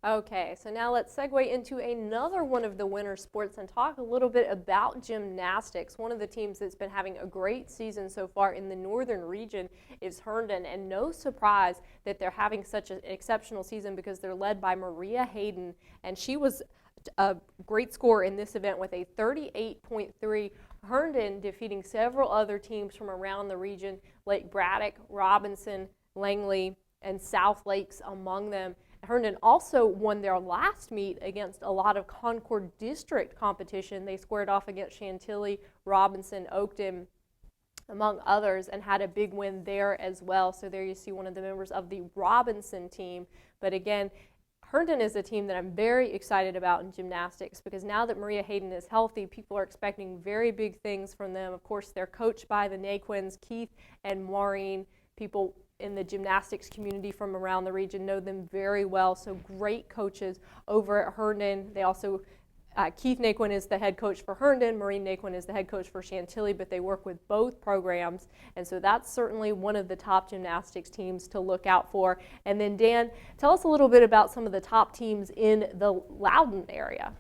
Okay, so now let's segue into another one of the winter sports and talk a little bit about gymnastics. One of the teams that's been having a great season so far in the northern region is Herndon, and no surprise that they're having such an exceptional season because they're led by Maria Hayden, and she was a great scorer in this event with a 38.3. Herndon defeating several other teams from around the region, Lake Braddock, Robinson, Langley, and South Lakes among them. Herndon also won their last meet against a lot of Concord district competition. They squared off against Chantilly, Robinson, Oakton, among others, and had a big win there as well. So there you see one of the members of the Robinson team. But again, Herndon is a team that I'm very excited about in gymnastics because now that Maria Hayden is healthy, people are expecting very big things from them. Of course, they're coached by the Naquins, Keith and Maureen. People in the gymnastics community from around the region know them very well, so great coaches over at Herndon. They also, Keith Naquin is the head coach for Herndon, Maureen Naquin is the head coach for Chantilly, but they work with both programs, and so that's certainly one of the top gymnastics teams to look out for. And then Dan, tell us a little bit about some of the top teams in the Loudoun area.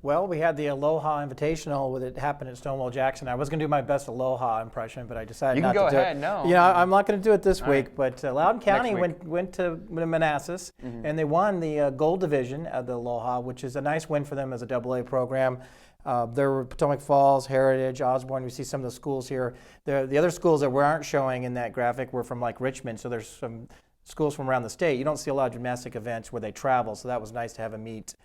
Well, we had the Aloha Invitational that happened at Stonewall Jackson. I was going to do my best Aloha impression, but I decided not to do it. You can go ahead, no. You know, I'm not going to do it this week, but Loudoun County went to Manassas, and they won the gold division of the Aloha, which is a nice win for them as a AA program. There were Potomac Falls, Heritage, Osborne. We see some of the schools here. The other schools that we aren't showing in that graphic were from like Richmond, so there's some schools from around the state. You don't see a lot of gymnastic events where they travel, so that was nice to have a meet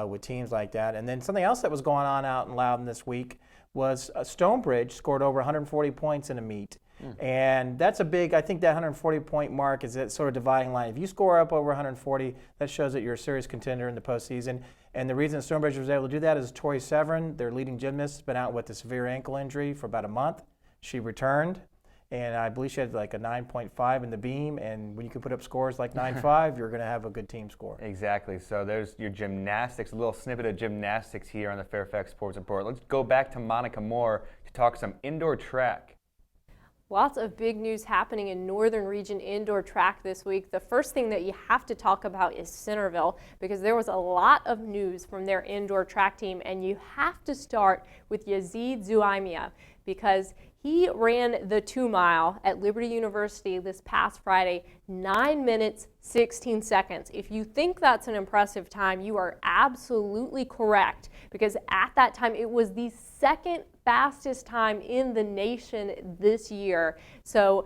with teams like that. And then something else that was going on out in Loudoun this week was Stonebridge scored over 140 points in a meet. And that's a big, I think that 140 point mark is that sort of dividing line. If you score up over 140, that shows that you're a serious contender in the postseason. And the reason Stonebridge was able to do that is Tori Severin, their leading gymnast, has been out with a severe ankle injury for about a month. She returned, and I believe she had like a 9.5 in the beam, and when you can put up scores like 9.5, you're going to have a good team score. Exactly. So there's your gymnastics, a little snippet of gymnastics here on the Fairfax Sports Report. Let's go back to Monica Moore to talk some indoor track. Lots of big news happening in Northern Region indoor track this week. The first thing that you have to talk about is Centerville, because there was a lot of news from their indoor track team, and you have to start with Yazid Zuaimia, because he ran the 2-mile at Liberty University this past Friday, 9 minutes, 16 seconds. If you think that's an impressive time, you are absolutely correct, because at that time it was the second fastest time in the nation this year. So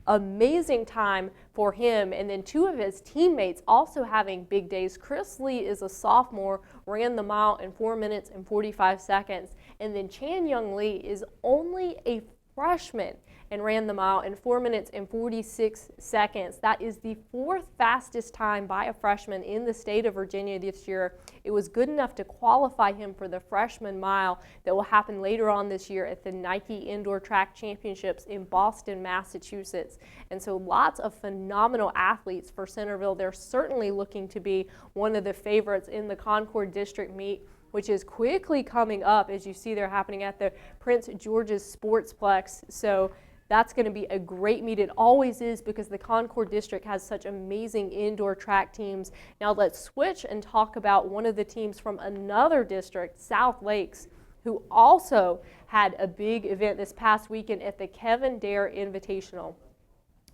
amazing time for him. And then 2 of his teammates also having big days. Chris Lee is a sophomore, ran the mile in 4 minutes and 45 seconds. And then Chan Young Lee is only a freshman and ran the mile in 4 minutes and 46 seconds. That is the 4th fastest time by a freshman in the state of Virginia this year. It was good enough to qualify him for the freshman mile that will happen later on this year at the Nike Indoor Track Championships in Boston, Massachusetts. And so lots of phenomenal athletes for Centerville. They're certainly looking to be one of the favorites in the Concord District meet, which is quickly coming up. As you see, they're happening at the Prince George's Sportsplex. So that's going to be a great meet. It always is, because the Concord District has such amazing indoor track teams. Now let's switch and talk about one of the teams from another district, South Lakes, who also had a big event this past weekend at the Kevin Dare Invitational.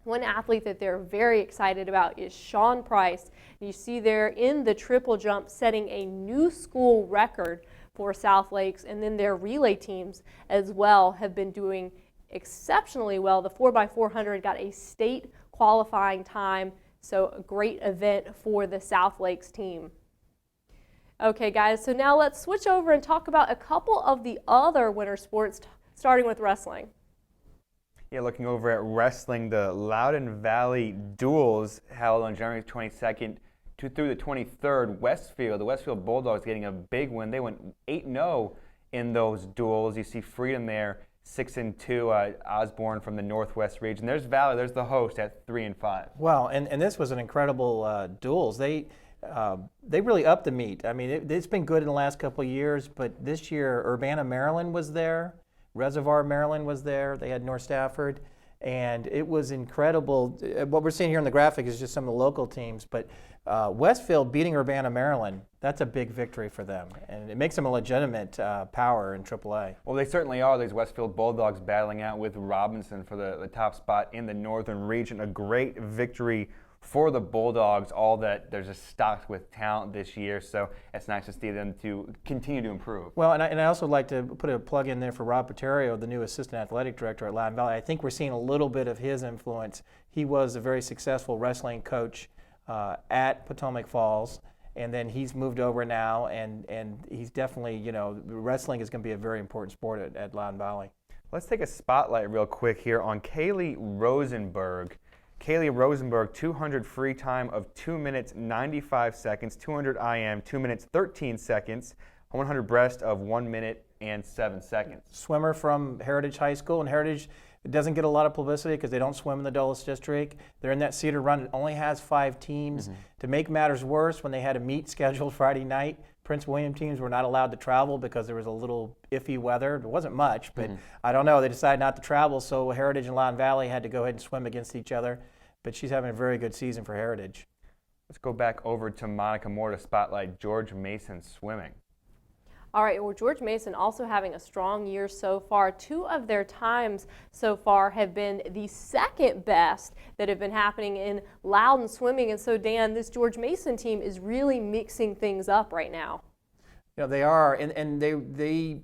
One athlete that they're very excited about is Sean Price. You see there in the triple jump setting a new school record for South Lakes, and then their relay teams as well have been doing exceptionally well. The 4x400 got a state qualifying time, so a great event for the South Lakes team. Okay guys, so now let's switch over and talk about a couple of the other winter sports, starting with wrestling. Yeah, looking over at wrestling, the Loudoun Valley duels held on January 22nd through the 23rd. The Westfield Bulldogs getting a big win. They went 8-0 in those duels. You see Freedom there, 6-2. Osborne from the Northwest region. There's Valley. There's the host at 3-5. Well, and this was an incredible duels. They really upped the meet. I mean, it's been good in the last couple of years, but this year Urbana, Maryland was there. Reservoir, Maryland was there. They had North Stafford, and it was incredible. What we're seeing here in the graphic is just some of the local teams, but Westfield beating Urbana, Maryland, that's a big victory for them, and it makes them a legitimate power in AAA. Well, they certainly are. These Westfield Bulldogs battling out with Robinson for the top spot in the Northern region. A great victory for the Bulldogs, all that they're just stocked with talent this year, so it's nice to see them to continue to improve. Well, and I also like to put a plug in there for Rob Paterio, the new assistant athletic director at Loudoun Valley. I think we're seeing a little bit of his influence. He was a very successful wrestling coach at Potomac Falls, and then he's moved over now, and he's definitely, wrestling is going to be a very important sport at Loudoun Valley. Let's take a spotlight real quick here on Kaylee Rosenberg. Kaylee Rosenberg, 200 free time of 2 minutes 95 seconds, 200 IM, 2 minutes 13 seconds, 100 breast of 1 minute and 7 seconds. Swimmer from Heritage High School, and Heritage doesn't get a lot of publicity because they don't swim in the Dulles District. They're in that Cedar Run. It only has 5 teams. To make matters worse, when they had a meet scheduled Friday night, Prince William teams were not allowed to travel because there was a little iffy weather. It wasn't much, but I don't know. They decided not to travel, so Heritage and Loudoun Valley had to go ahead and swim against each other. But she's having a very good season for Heritage. Let's go back over to Monica Moore to spotlight George Mason swimming. All right, well, George Mason also having a strong year so far. 2 of their times so far have been the second best that have been happening in Loudoun swimming. And so, Dan, this George Mason team is really mixing things up right now. They are, and they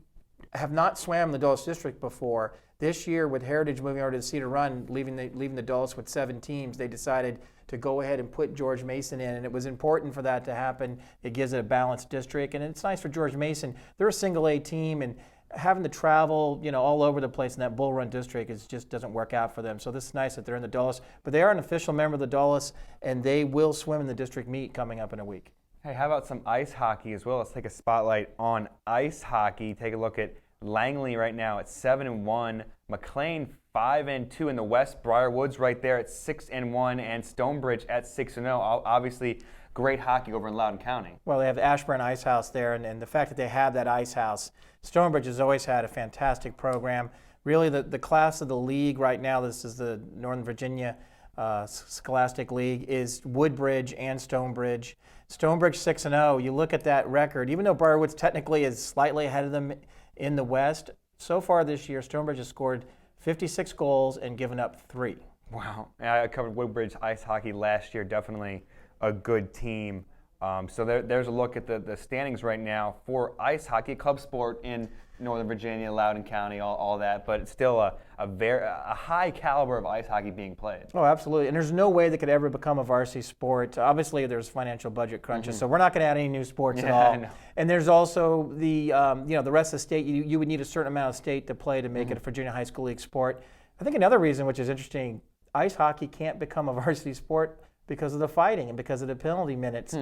have not swam the Dulles District before. This year, with Heritage moving over to the Cedar Run, leaving the Dulles with 7 teams, they decided to go ahead and put George Mason in, and it was important for that to happen. It gives it a balanced district, and it's nice for George Mason. They're a single A team, and having to travel, all over the place in that Bull Run district just doesn't work out for them. So this is nice that they're in the Dulles, but they are an official member of the Dulles, and they will swim in the district meet coming up in a week. Hey, how about some ice hockey as well? Let's take a spotlight on ice hockey. Take a look at Langley right now at 7-1, McLean 5-2 in the West, Briarwoods right there at 6-1, and Stonebridge at 6-0. Obviously, great hockey over in Loudoun County. Well, they have the Ashburn Ice House there, and the fact that they have that ice house, Stonebridge has always had a fantastic program. really the class of the league right now, this is the Northern Virginia Scholastic League, is Woodbridge and Stonebridge. Stonebridge 6-0. You look at that record, even though Briarwood's technically is slightly ahead of them in the West, so far this year, Stonebridge has scored 56 goals and given up 3. Wow. I covered Woodbridge ice hockey last year, definitely a good team. So there's a look at the standings right now for ice hockey, club sport in Northern Virginia, Loudoun County, all that, but it's still a high caliber of ice hockey being played. Oh, absolutely. And there's no way that could ever become a varsity sport. Obviously, there's financial budget crunches, so we're not going to add any new sports at all. And there's also the the rest of the state. You would need a certain amount of state to play to make it a Virginia High School League sport. I think another reason, which is interesting, ice hockey can't become a varsity sport because of the fighting and because of the penalty minutes.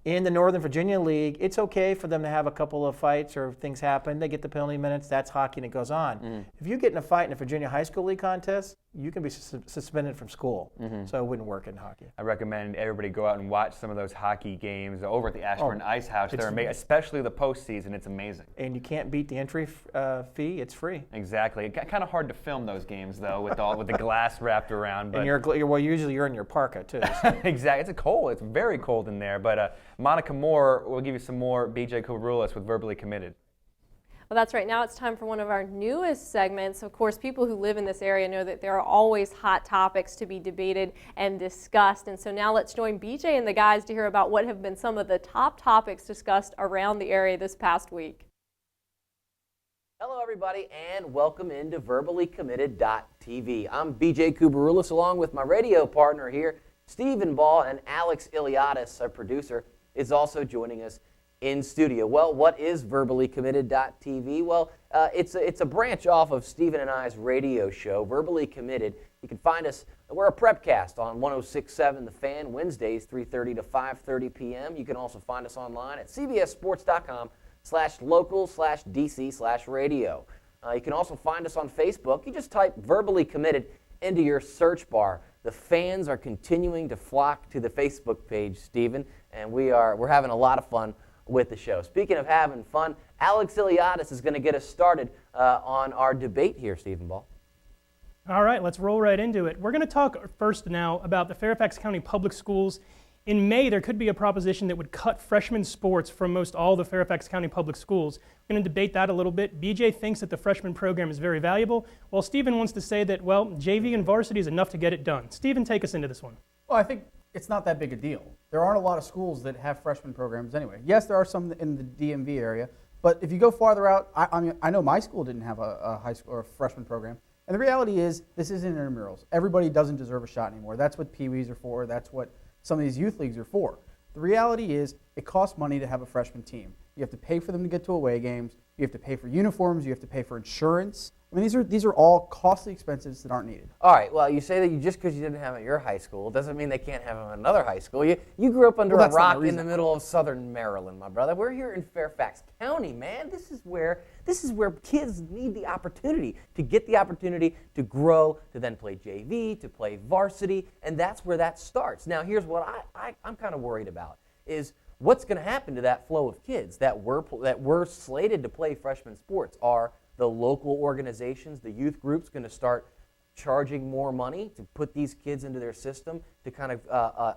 In the Northern Virginia League, it's okay for them to have a couple of fights or things happen. They get the penalty minutes. That's hockey, and it goes on. If you get in a fight in a Virginia High School League contest, you can be suspended from school. So it wouldn't work in hockey. I recommend everybody go out and watch some of those hockey games over at the Ashburn Ice House. They're amazing, especially the postseason. It's amazing. And you can't beat the entry fee. It's free. Exactly. It got kind of hard to film those games though, with the glass wrapped around. But and usually you're in your parka too. So. Exactly. It's cold. It's very cold in there. But Monica Moore will give you some more BJ Kubarulis with Verbally Committed. Well, that's right. Now it's time for one of our newest segments. Of course, people who live in this area know that there are always hot topics to be debated and discussed. And so now let's join BJ and the guys to hear about what have been some of the top topics discussed around the area this past week. Hello, everybody, and welcome into verballycommitted.tv. I'm BJ Kubarulis, along with my radio partner here, Stephen Ball, and Alex Iliadis, our producer, is also joining us in studio. Well, what is verballycommitted.tv? Well, it's a branch off of Stephen and I's radio show, Verbally Committed. You can find us, we're a prepcast on 106.7 The Fan, Wednesdays, 3:30 to 5:30 p.m. You can also find us online at cbssports.com/local/DC/radio. You can also find us on Facebook. You just type Verbally Committed into your search bar. The fans are continuing to flock to the Facebook page, Stephen, and we're having a lot of fun with the show. Speaking of having fun, Alex Iliadis is going to get us started on our debate here, Stephen Ball. All right, let's roll right into it. We're going to talk first now about the Fairfax County Public Schools. In May, there could be a proposition that would cut freshman sports from most all the Fairfax County Public Schools. We're going to debate that a little bit. BJ thinks that the freshman program is very valuable, while Stephen wants to say that, well, JV and varsity is enough to get it done. Stephen, take us into this one. Well, I think it's not that big a deal. There aren't a lot of schools that have freshman programs anyway. Yes, there are some in the DMV area, but if you go farther out, I mean, I know my school didn't have a high school or a freshman program, and the reality is this isn't intramurals. Everybody doesn't deserve a shot anymore. That's what Pee-wees are for. That's what some of these youth leagues are for. The reality is it costs money to have a freshman team. You have to pay for them to get to away games. You have to pay for uniforms. You have to pay for insurance. I mean, these are all costly expenses that aren't needed. All right, well, you say that just because you didn't have it at your high school doesn't mean they can't have them at another high school. You grew up under a rock in the middle of southern Maryland, my brother. We're here in Fairfax County, man. This is where kids need the opportunity to get the opportunity to grow, to then play JV, to play varsity, and that's where that starts. Now, here's what I'm kind of worried about is what's going to happen to that flow of kids that were slated to play freshman sports. Are the local organizations, the youth groups, going to start charging more money to put these kids into their system to kind of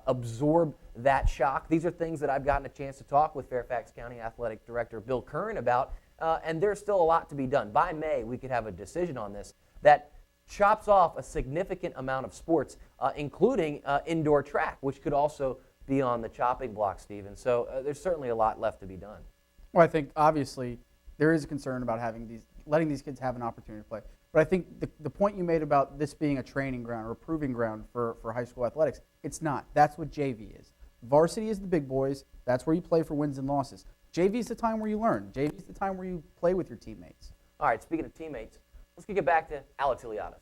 absorb that shock? These are things that I've gotten a chance to talk with Fairfax County Athletic Director Bill Curran about, and there's still a lot to be done. By May, we could have a decision on this that chops off a significant amount of sports, including indoor track, which could also be on the chopping block, Stephen. So there's certainly a lot left to be done. Well, I think obviously there is a concern about letting these kids have an opportunity to play. But I think the point you made about this being a training ground or a proving ground for high school athletics, it's not. That's what JV is. Varsity is the big boys. That's where you play for wins and losses. JV is the time where you learn. JV is the time where you play with your teammates. All right, speaking of teammates, let's get back to Alex Iliadis.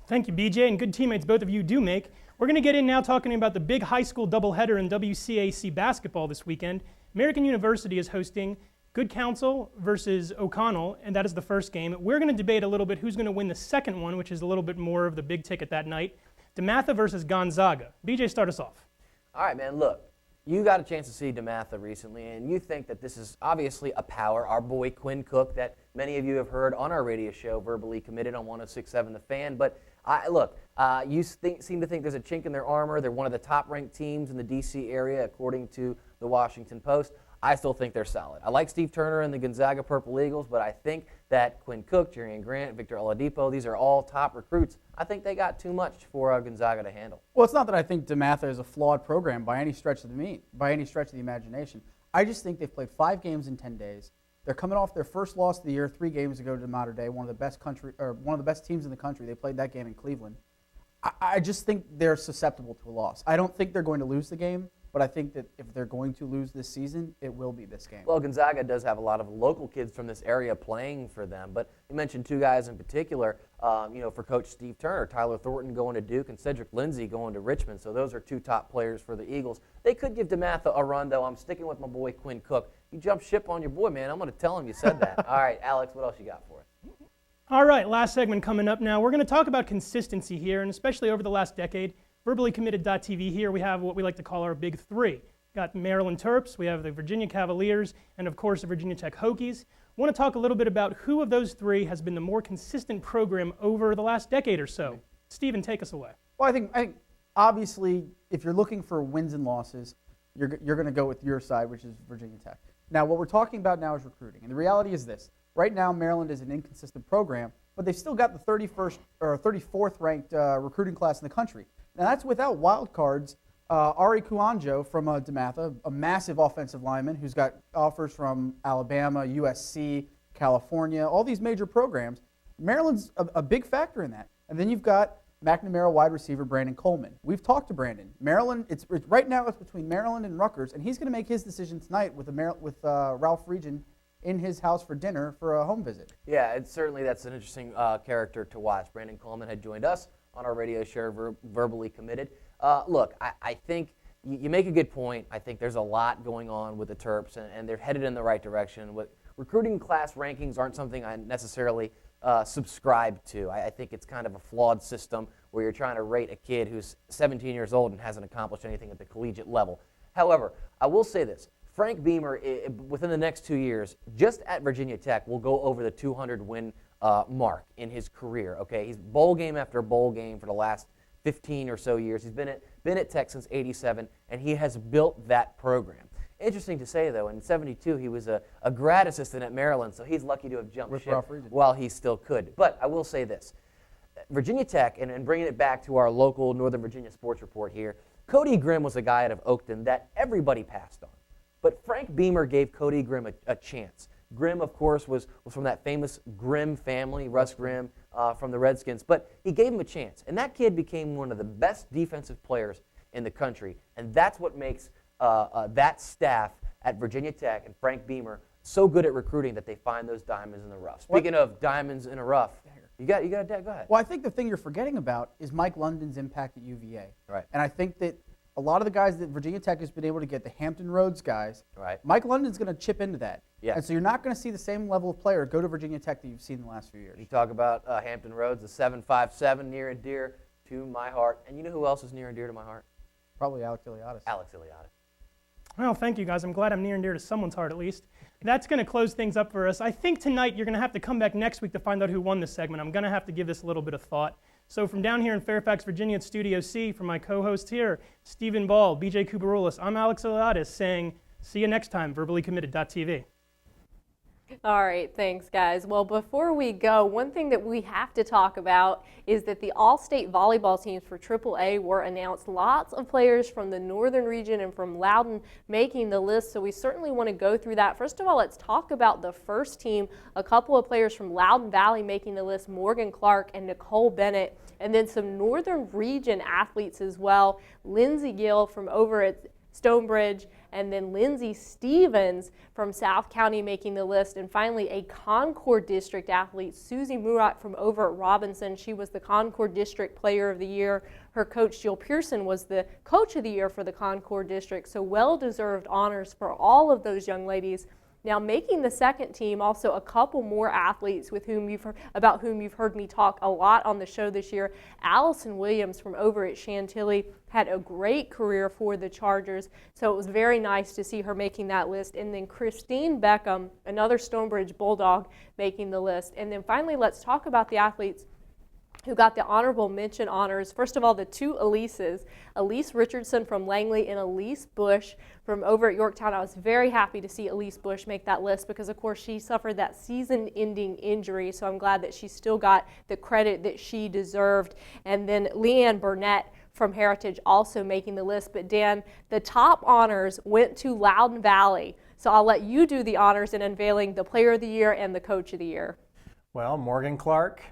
Thank you, BJ, and good teammates both of you do make. We're going to get in now talking about the big high school doubleheader in WCAC basketball this weekend. American University is hosting Good Counsel versus O'Connell, and that is the first game. We're going to debate a little bit who's going to win the second one, which is a little bit more of the big ticket that night. DeMatha versus Gonzaga. BJ, start us off. All right, man, look. You got a chance to see DeMatha recently, and you think that this is obviously a power. Our boy Quinn Cook, that many of you have heard on our radio show, Verbally Committed on 106.7 The Fan. But you seem to think there's a chink in their armor. They're one of the top-ranked teams in the D.C. area, according to the Washington Post. I still think they're solid. I like Steve Turner and the Gonzaga Purple Eagles, but I think that Quinn Cook, Jerian Grant, Victor Oladipo, these are all top recruits. I think they got too much for Gonzaga to handle. Well, it's not that I think DeMatha is a flawed program by any stretch of the imagination. I just think they've played 5 games in 10 days. They're coming off their first loss of the year 3 games ago to Mater Dei, one of the best teams in the country. They played that game in Cleveland. I just think they're susceptible to a loss. I don't think they're going to lose the game, but I think that if they're going to lose this season, it will be this game. Well, Gonzaga does have a lot of local kids from this area playing for them, but you mentioned 2 guys in particular, for Coach Steve Turner, Tyler Thornton going to Duke and Cedric Lindsey going to Richmond, so those are 2 top players for the Eagles. They could give DeMatha a run, though. I'm sticking with my boy Quinn Cook. You jump ship on your boy, man. I'm going to tell him you said that. All right, Alex, what else you got for us? All right, last segment coming up now. We're going to talk about consistency here, and especially over the last decade. VerballyCommitted.tv here, we have what we like to call our big 3. Got the Maryland Terps, we have the Virginia Cavaliers, and of course the Virginia Tech Hokies. I want to talk a little bit about who of those 3 has been the more consistent program over the last decade or so. Stephen, take us away. Well, I think obviously if you're looking for wins and losses, you're going to go with your side, which is Virginia Tech. Now, what we're talking about now is recruiting, and the reality is this. Right now, Maryland is an inconsistent program, but they've still got the 31st or 34th ranked recruiting class in the country. Now, that's without wild cards. Ari Kuanjo from DeMatha, a massive offensive lineman who's got offers from Alabama, USC, California, all these major programs. Maryland's a big factor in that. And then you've got McNamara wide receiver Brandon Coleman. We've talked to Brandon. Maryland, right now it's between Maryland and Rutgers, and he's going to make his decision tonight with Ralph Regin in his house for dinner for a home visit. Yeah, certainly that's an interesting character to watch. Brandon Coleman had joined us on our radio show, Verbally Committed. Look, I think you make a good point. I think there's a lot going on with the Terps, and they're headed in the right direction. Recruiting class rankings aren't something I necessarily subscribe to. I think it's kind of a flawed system where you're trying to rate a kid who's 17 years old and hasn't accomplished anything at the collegiate level. However, I will say this. Frank Beamer, within the next 2 years, just at Virginia Tech, will go over the 200-win mark in his career. Okay, he's bowl game after bowl game for the last 15 or so years. He's been at Tech since '87, and he has built that program. Interesting to say, though, in '72 he was a grad assistant at Maryland, so he's lucky to have jumped ship while he still could. But I will say this. Virginia Tech, and bringing it back to our local Northern Virginia sports report here, Cody Grimm was a guy out of Oakton that everybody passed on. But Frank Beamer gave Cody Grimm a chance. Grimm, of course, was from that famous Grimm family, Russ Grimm, from the Redskins. But he gave him a chance. And that kid became one of the best defensive players in the country. And that's what makes that staff at Virginia Tech and Frank Beamer so good at recruiting that they find those diamonds in the rough. Speaking of diamonds in a rough, you got a dad. Go ahead. Well, I think the thing you're forgetting about is Mike London's impact at UVA. Right. And I think that a lot of the guys that Virginia Tech has been able to get, the Hampton Roads guys, right. Mike London's going to chip into that. Yeah. And so you're not going to see the same level of player go to Virginia Tech that you've seen in the last few years. You talk about Hampton Roads, the 757, near and dear to my heart. And you know who else is near and dear to my heart? Probably Alex Iliadis. Alex Iliadis. Well, thank you, guys. I'm glad I'm near and dear to someone's heart, at least. That's going to close things up for us. I think tonight you're going to have to come back next week to find out who won this segment. I'm going to have to give this a little bit of thought. So from down here in Fairfax, Virginia at Studio C, from my co-host here, Stephen Ball, BJ Kubaroulis, I'm Alex Iliadis saying, see you next time, VerballyCommitted.tv. All right, thanks, guys. Well, before we go, one thing that we have to talk about is that the all-state volleyball teams for AAA were announced. Lots of players from the northern region and from Loudoun making the list, so we certainly want to go through that. First of all, let's talk about the first team. A couple of players from Loudoun Valley making the list, Morgan Clark and Nicole Bennett, and then some northern region athletes as well. Lindsey Gill from over at Stonebridge, and then Lindsay Stevens from South County making the list, and finally a Concord District athlete, Susie Murat from over at Robinson. She was the Concord District Player of the Year. Her coach, Jill Pearson, was the Coach of the Year for the Concord District, so well-deserved honors for all of those young ladies Now, making the second team, also a couple more athletes about whom you've heard me talk a lot on the show this year. Allison Williams from over at Chantilly had a great career for the Chargers, so it was very nice to see her making that list. And then Christine Beckham, another Stonebridge Bulldog, making the list. And then finally, let's talk about the athletes who got the honorable mention honors. First of all, the two Elises, Elise Richardson from Langley and Elise Bush from over at Yorktown. I was very happy to see Elise Bush make that list because, of course, she suffered that season-ending injury, so I'm glad that she still got the credit that she deserved. And then Leanne Burnett from Heritage also making the list. But Dan, the top honors went to Loudoun Valley, so I'll let you do the honors in unveiling the Player of the Year and the Coach of the Year. Well, Morgan Clark,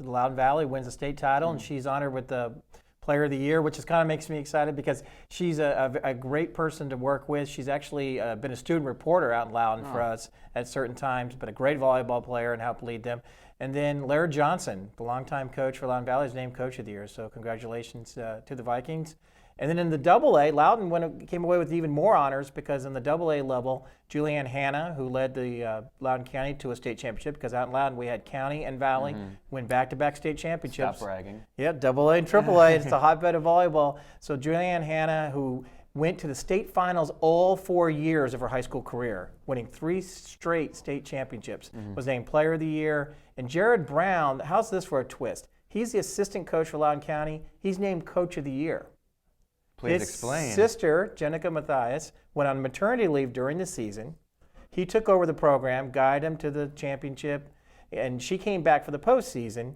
the Loudoun Valley, wins the state title, and she's honored with the Player of the Year, which kind of makes me excited because she's a great person to work with. She's actually been a student reporter out in Loudoun for us at certain times, but a great volleyball player and helped lead them. And then Laird Johnson, the longtime coach for Loudoun Valley, is named Coach of the Year, so congratulations to the Vikings. And then in the AA, Loudoun came away with even more honors because in the AA level, Julianne Hanna, who led the Loudoun County to a state championship, because out in Loudoun we had county and valley win back-to-back state championships. Stop bragging. Yeah, AA and AAA. It's the hotbed of volleyball. So Julianne Hanna, who went to the state finals all 4 years of her high school career, winning 3 straight state championships, was named Player of the Year. And Jared Brown, how's this for a twist? He's the assistant coach for Loudoun County. He's named Coach of the Year. Please His explain. sister, Jenica Mathias, went on maternity leave during the season. He took over the program, guided him to the championship, and she came back for the postseason.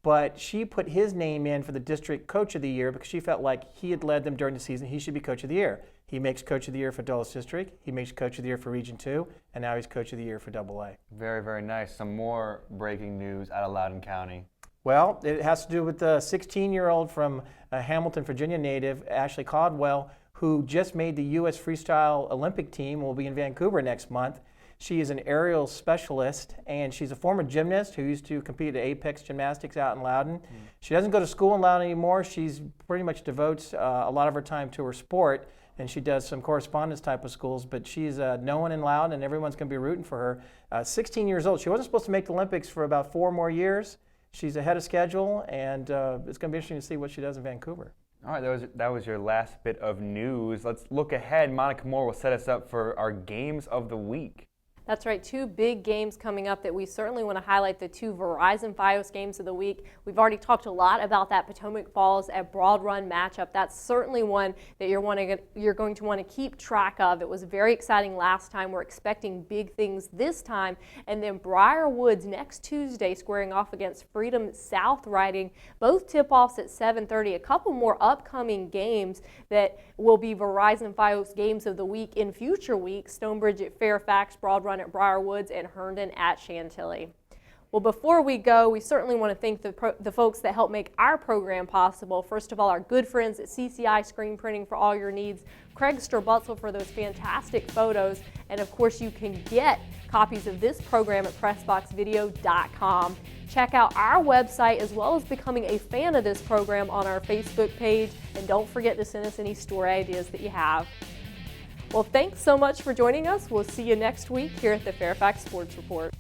But she put his name in for the district Coach of the Year because she felt like he had led them during the season. He should be Coach of the Year. He makes Coach of the Year for Dulles District. He makes Coach of the Year for Region 2, and now he's Coach of the Year for AA. Very, very nice. Some more breaking news out of Loudoun County. Well, it has to do with the 16-year-old from Hamilton, Virginia native, Ashley Caldwell, who just made the U.S. Freestyle Olympic team, will be in Vancouver next month. She is an aerial specialist, and she's a former gymnast who used to compete at Apex Gymnastics out in Loudoun. She doesn't go to school in Loudoun anymore. She's pretty much devotes a lot of her time to her sport, and she does some correspondence type of schools, but she's known in Loudoun, and everyone's going to be rooting for her. 16 years old. She wasn't supposed to make the Olympics for about 4 more years. She's ahead of schedule, and it's going to be interesting to see what she does in Vancouver. All right, that was your last bit of news. Let's look ahead. Monica Moore will set us up for our games of the week. That's right, 2 big games coming up that we certainly want to highlight, the 2 Verizon Fios games of the week. We've already talked a lot about that Potomac Falls at Broad Run matchup. That's certainly one that you're going to want to keep track of. It was very exciting last time. We're expecting big things this time. And then Briar Woods next Tuesday squaring off against Freedom South Riding. Both tip-offs at 7:30. A couple more upcoming games that will be Verizon Fios games of the week in future weeks. Stonebridge at Fairfax, Broad Run at Briar Woods, and Herndon at Chantilly. Well, before we go, we certainly want to thank the folks that help make our program possible. First of all, our good friends at CCI Screen Printing for all your needs, Craig Sturbutzel for those fantastic photos, and of course you can get copies of this program at PressBoxVideo.com. Check out our website as well as becoming a fan of this program on our Facebook page, and don't forget to send us any story ideas that you have. Well, thanks so much for joining us. We'll see you next week here at the Fairfax Sports Report.